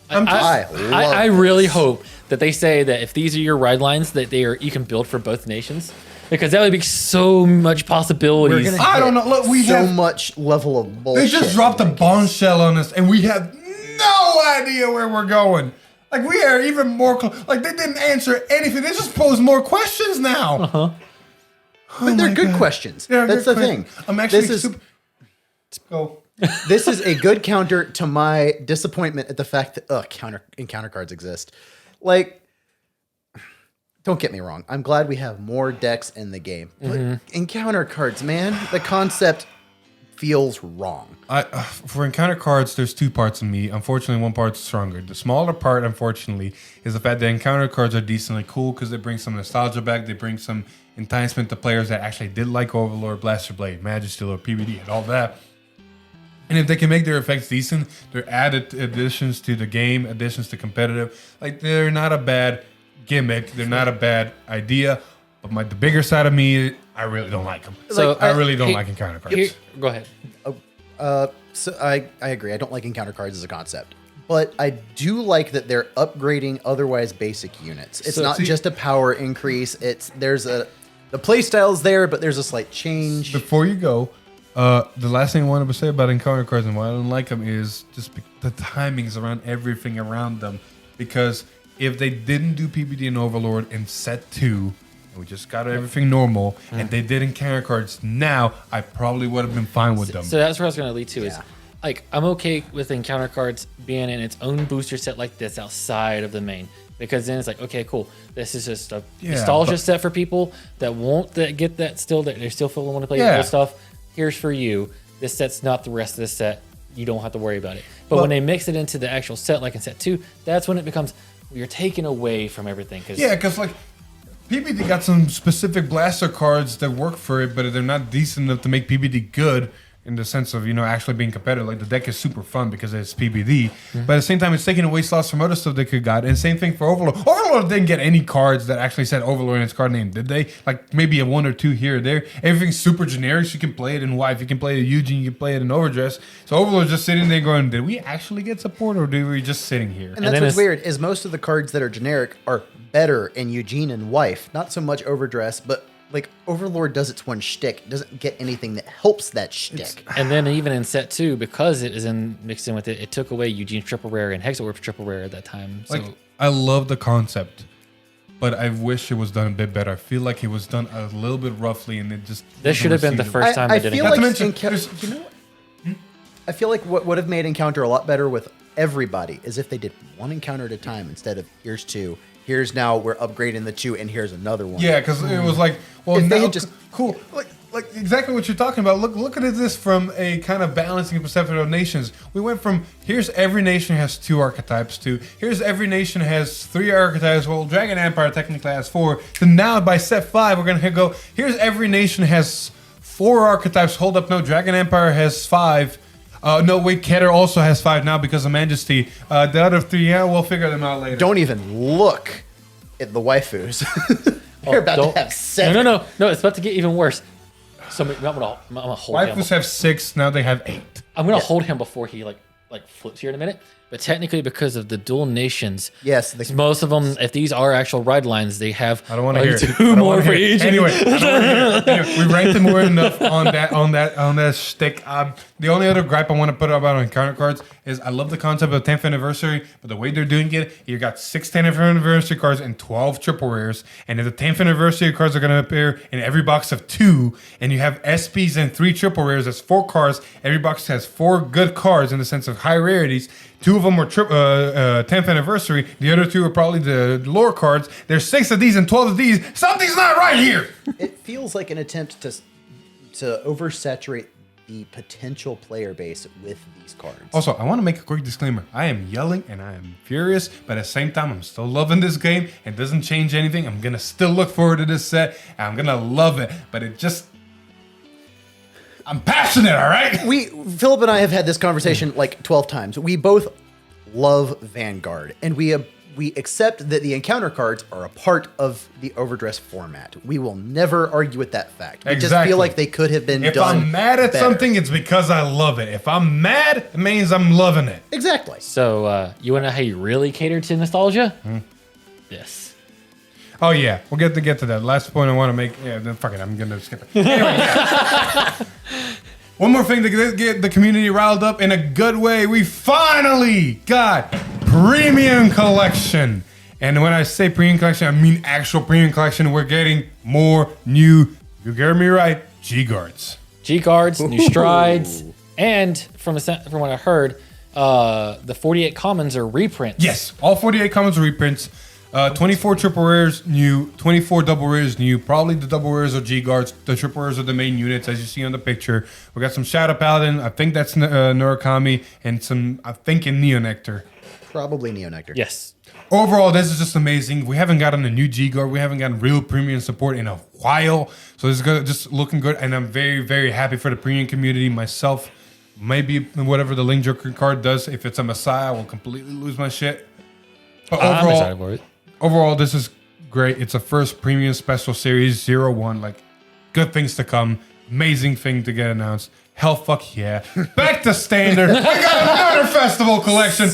I really hope that they say that if these are your ride lines, that you can build for both nations, because that would be so much possibilities. I don't know. Look, we so have much level of bullshit. They just dropped a bombshell on us, and we have no idea where we're going. Like, we are even more like, they didn't answer anything. They just posed more questions now. Uh-huh. But they're good questions. Yeah, That's good the question. thing. I'm actually This is- super. Go. This is a good counter to my disappointment at the fact that encounter cards exist. Like, don't get me wrong. I'm glad we have more decks in the game. But encounter cards, man, the concept feels wrong. For encounter cards, there's two parts of me. Unfortunately, one part's stronger. The smaller part, unfortunately, is the fact that encounter cards are decently cool because they bring some nostalgia back. They bring some enticement to players that actually did like Overlord, Blaster Blade, Majesty Lord, PvD, and all that. And if they can make their effects decent, they're added additions to the game, additions to competitive. Like, they're not a bad gimmick. They're not a bad idea. But the bigger side of me, I really don't like them. So, I really don't like encounter cards. Go ahead. So I agree. I don't like encounter cards as a concept. But I do like that they're upgrading otherwise basic units. It's not just a power increase. The playstyle's there, but there's a slight change. Before you go, the last thing I wanted to say about encounter cards and why I don't like them is just the timings around everything around them. Because if they didn't do PBD and Overlord in set 2, and we just got everything normal, and they did encounter cards now, I probably would have been fine with them. So that's where I was going to lead to is, like, I'm okay with encounter cards being in its own booster set like this outside of the main. Because then it's like, okay, cool. This is just a nostalgia set for people that won't get that still. They still feel want to play the old stuff. Here's for you. This set's not the rest of the set. You don't have to worry about it. But when they mix it into the actual set, like in set 2, that's when it becomes, you're taking away from everything. Because like, PBD got some specific blaster cards that work for it, but they're not decent enough to make PBD good in the sense of, actually being competitive. Like, the deck is super fun because it's PBD, but at the same time, it's taking away slots from other stuff they could got. And same thing for Overlord. Overlord didn't get any cards that actually said Overlord in its card name, did they? Like, maybe a 1 or 2 here or there. Everything's super generic. So you can play it in Wife, you can play it in Eugene, you can play it in Overdress. So Overlord's just sitting there going, did we actually get support, or did we just sitting here? And that's what's weird, is most of the cards that are generic are better in Eugene and Wife. Not so much Overdress, but like, Overlord does its one shtick, doesn't get anything that helps that shtick. And then even in set 2, because it is mixed in with it, it took away Eugene's triple rare and Hexawarp's triple rare at that time. So Like, I love the concept, but I wish it was done a bit better. I feel like it was done a little bit roughly, and it just this should have been the first time they did it. Feel like Not to mention, you know what? I feel like what would have made Encounter a lot better with everybody is if they did one encounter at a time instead of here's 2. Here's now we're upgrading the 2, and here's another one. Yeah, because it was like, well, If they now, had just- cool, like exactly what you're talking about. Look at this from a kind of balancing perspective of nations. We went from here's every nation has 2 archetypes to here's every nation has 3 archetypes. Well, Dragon Empire technically has 4. To now by set 5, we're gonna go here's every nation has 4 archetypes. Hold up, no, Dragon Empire has 5. No, wait, Keter also has 5 now because of Majesty. The other 3, we'll figure them out later. Don't even look at the waifus. They're about to have 7. No, it's about to get even worse. So I'm gonna hold him. Waifus have 6, now they have 8. I'm gonna hold him before he like flips here in a minute. but technically because of the dual nations. Yes, Most of them, if these are actual ride lines, they have I don't want to hear it. I two don't more wanna for hear it. each. Anyway, I don't wanna hear it. Anyway, we ranked more enough on that shtick. The only other gripe I want to put about encounter cards is I love the concept of 10th anniversary, but the way they're doing it, you got 6 10th anniversary cards and 12 triple rares, and if the 10th anniversary cards are going to appear in every box of 2, and you have SPs and 3 triple rares, that's 4 cards. Every box has 4 good cards in the sense of high rarities. 2 of them were 10th anniversary. The other 2 are probably the lore cards. There's 6 of these and 12 of these. Something's not right here. It feels like an attempt to oversaturate the potential player base with these cards. Also, I want to make a quick disclaimer. I am yelling and I am furious, but at the same time, I'm still loving this game. It doesn't change anything. I'm going to still look forward to this set. And I'm going to love it. But it just... I'm passionate, all right? Philip and I have had this conversation like 12 times. We both love Vanguard, and we accept that the encounter cards are a part of the overdress format. We will never argue with that fact. We just feel like they could have been if done I'm mad at better. something, it's because I love it. If I'm mad, it means I'm loving it. Exactly. So you want to know how you really cater to nostalgia? This. Oh, yeah. We'll get to that. Last point I want to make. Yeah, then fuck it. I'm going to skip it. Anyway, yeah. One more thing to get the community riled up in a good way. We finally got premium collection. And when I say premium collection, I mean actual premium collection. We're getting more new, you hear me right, G-Guards. G-Guards, new strides, and from what I heard, the 48 commons are reprints. Yes, all 48 commons are reprints. 24 triple rares new, 24 double rares new. Probably the double rares are G-Guards. The triple rares are the main units, as you see on the picture. We got some Shadow Paladin. I think that's Murakami. And some, I think, in Neonectar. Probably Neonectar. Yes. Overall, this is just amazing. We haven't gotten a new G-Guard. We haven't gotten real premium support in a while. So this is just looking good. And I'm very, very happy for the premium community myself. Maybe whatever the Link Joker card does, if it's a Messiah, I will completely lose my shit. But I'm excited for it. Overall, this is great. It's a first premium special series 01. Like, good things to come. Amazing thing to get announced. Hell, fuck yeah. Back to standard. We got another festival collection.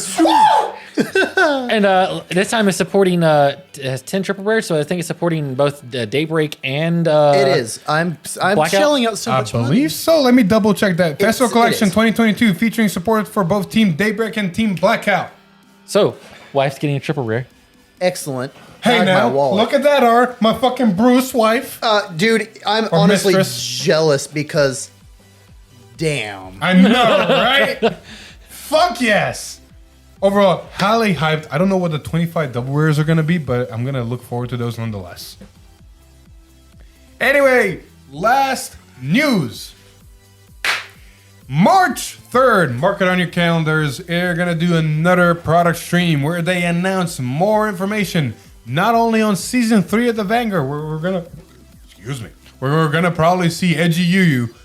And this time it's supporting it has 10 triple rares, so I think it's supporting both Daybreak and It is. I'm Blackout? shelling out so I much money. believe so. Let me double check that. Festival it collection is. 2022 featuring support for both Team Daybreak and Team Blackout. So, wife's getting a triple rare. Excellent. Hey God, now, my wallet. look at that art. My fucking Bruce wife. Dude, I'm Or honestly mistress. jealous because, damn. I know, right? Fuck yes. Overall, highly hyped. I don't know what the 25 double rares are going to be, but I'm going to look forward to those nonetheless. Anyway, last news. March 3rd, mark it on your calendars. They're going to do another product stream where they announce more information, not only on season 3 of the Vanguard, where we're going to probably see Edgy Yu,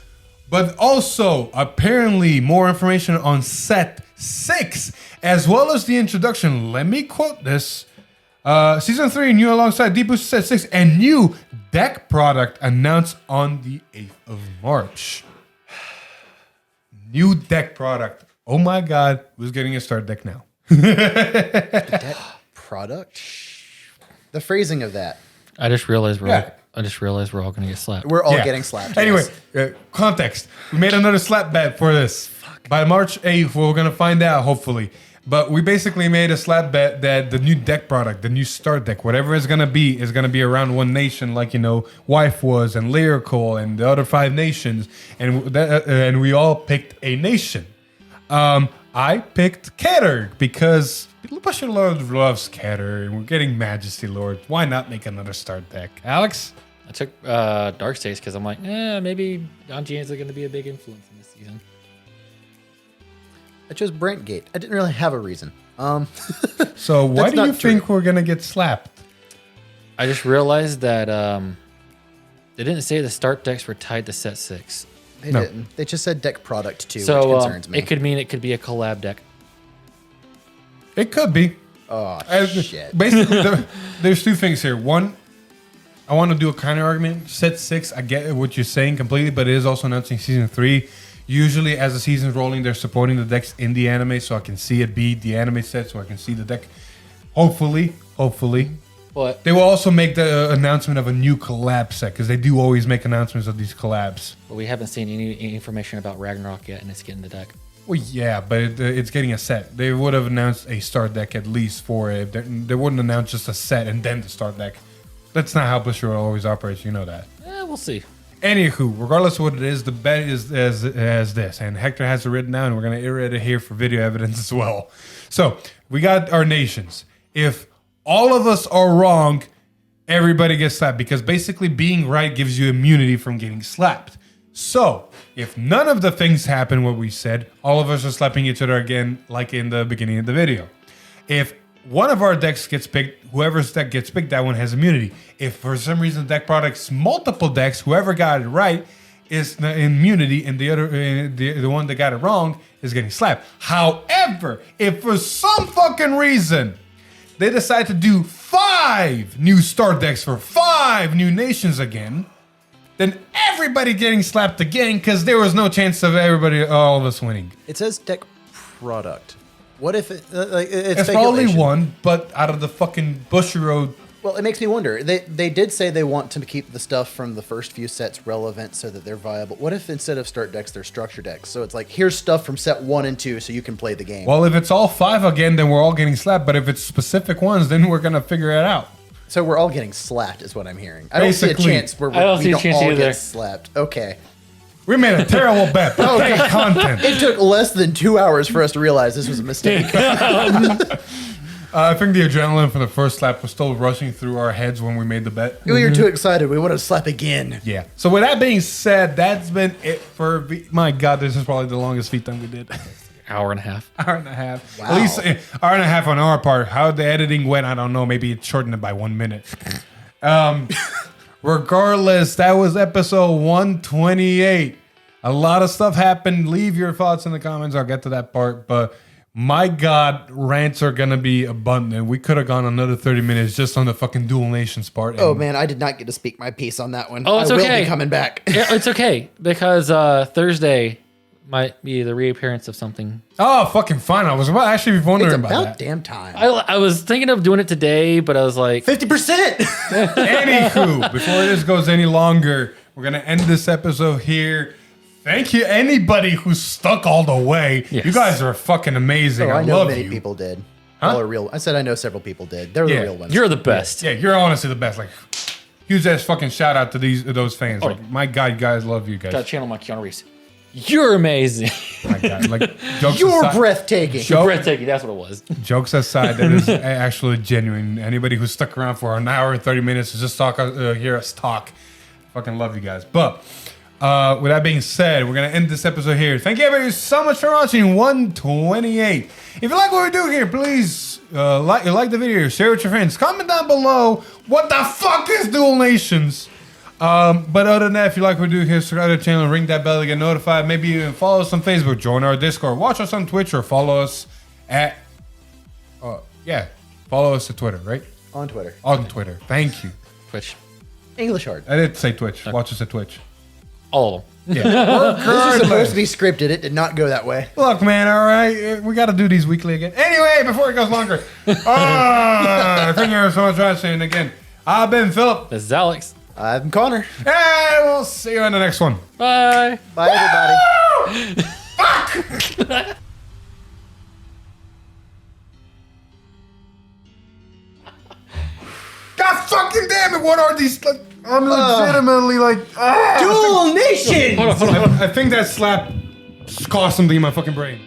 but also apparently more information on set 6, as well as the introduction. Let me quote this. Season 3 new alongside Deep Boost set 6 and new deck product announced on the 8th of March. New deck product. Oh my God, who's getting a start deck now? Deck product? The phrasing of that. I just realized we're Yeah. all going to get slapped. We're all Yeah. getting slapped. Anyway, yes. context. We made another slap bet for this. By March 8th, we're going to find out, hopefully. But we basically made a slap bet that the new deck product, the new start deck, whatever it's going to be around one nation, like, you know, Wife was and Lyrical and the other 5 nations. And we all picked a nation. I picked Keter because Lupasha Lord loves Keter and we're getting Majesty Lord. Why not make another start deck? Alex? I took Dark States because I'm like, maybe Anji is going to be a big influence in this season. I chose Brentgate. I didn't really have a reason. So why That's do you not true. think we're going to get slapped? I just realized that they didn't say the start decks were tied to set 6. They No. didn't. They just said deck product too, which So concerns me. it could mean it could be a collab deck. It could be. Oh, shit. Basically, there's 2 things here. One, I want to do a counter argument. Set 6, I get what you're saying completely, but it is also announcing season 3. Usually, as the season's rolling, they're supporting the decks in the anime, so I can see it be the anime set, so I can see the deck. Hopefully. But They will also make the announcement of a new collab set, because they do always make announcements of these collabs. we haven't seen any information about Ragnarok yet, and it's getting the deck. Well, yeah, but it's getting a set. They would have announced a start deck at least for it. They wouldn't announce just a set and then the start deck. That's not how Blizzard always operates. You know that. We'll see. Anywho, regardless of what it is, the bet is as this, and Hector has it written down, and we're going to iterate it here for video evidence as well. So we got our nations. If all of us are wrong, everybody gets slapped, because basically being right gives you immunity from getting slapped. So if none of the things happen what we said, all of us are slapping each other again, like in the beginning of the video. If one of our decks gets picked, whoever's deck gets picked, that one has immunity. If for some reason the deck products multiple decks, whoever got it right is the immunity, and the other, the one that got it wrong is getting slapped. However, if for some fucking reason they decide to do 5 new start decks for 5 new nations again, then everybody getting slapped again, because there was no chance of all of us winning. It says deck product. What if it's It's probably speculation. one, but out of the fucking Bushiroad. Well, it makes me wonder. They did say they want to keep the stuff from the first few sets relevant so that they're viable. What if instead of start decks, they're structure decks? So it's like, here's stuff from set 1 and 2 so you can play the game. Well, if it's all 5 again, then we're all getting slapped. But if it's specific ones, then we're gonna figure it out. So we're all getting slapped is what I'm hearing. I don't see a Basically. chance where I don't we see a don't chance all either. get slapped. Okay. We made a terrible bet. But great content. It took less than 2 hours for us to realize this was a mistake. I think the adrenaline from the first slap was still rushing through our heads when we made the bet. We were too excited. We want to slap again. Yeah. So with that being said, that's been it for. My God, this is probably the longest feed time we did. Hour and a half. Hour and a half. Wow. At least hour and a half on our part. How the editing went, I don't know. Maybe it shortened it by 1 minute. Regardless, that was episode 128. A lot of stuff happened. Leave your thoughts in the comments. I'll get to that part. But my God, rants are going to be abundant. We could have gone another 30 minutes just on the fucking Dual Nations part. Oh, And man, I did not get to speak my piece on that one. Oh, it's I will okay. be coming back. Yeah, it's okay, because Thursday might be the reappearance of something. Oh, fucking fine. I was actually wondering It's about about that. damn time. I was thinking of doing it today, but I was like, 50%. Anywho, before this goes any longer, we're going to end this episode here. Thank you, anybody who stuck all the way. Yes. You guys are fucking amazing. Oh, I I know love many you. people did. Huh? All are real. I said I know several people did. They're Yeah. the real ones. you're the best. Yeah, you're honestly the best. Like, huge ass fucking shout out to those fans. Oh. Like, my God, guys, love you guys. Gotta channel my Keanu Reeves. You're amazing. My God, like jokes You're aside, breathtaking. Joke- Breathtaking. That's what it was. jokes aside, that is actually genuine. Anybody who stuck around for an hour and 30 minutes to just hear us talk, fucking love you guys. But with that being said, we're gonna end this episode here. Thank you everybody so much for watching 128. If you like what we do here, please like the video, share it with your friends, comment down below what the fuck is Dual Nations. But other than that, if you like what we do here, subscribe to the channel, ring that bell to get notified. Maybe even follow us on Facebook, join our Discord, watch us on Twitch, or follow us at follow us at Twitter, right? On Twitter. On Twitter. Thank you. Which, English hard. I did say Twitch. Watch us at Twitch. all of them. Yeah. This was supposed Regardless. to be scripted. It did not go that way. Look, man, all right. We got to do these weekly again. Anyway, before it goes longer, thank you so much for watching again. I've been Philip. This is Alex. I'm Connor. And we'll see you in the next one. Bye. Bye, everybody. God fucking damn it! What are these? Like, I'm legitimately like. Dual Nation! Hold on. I think that slap caused something in my fucking brain.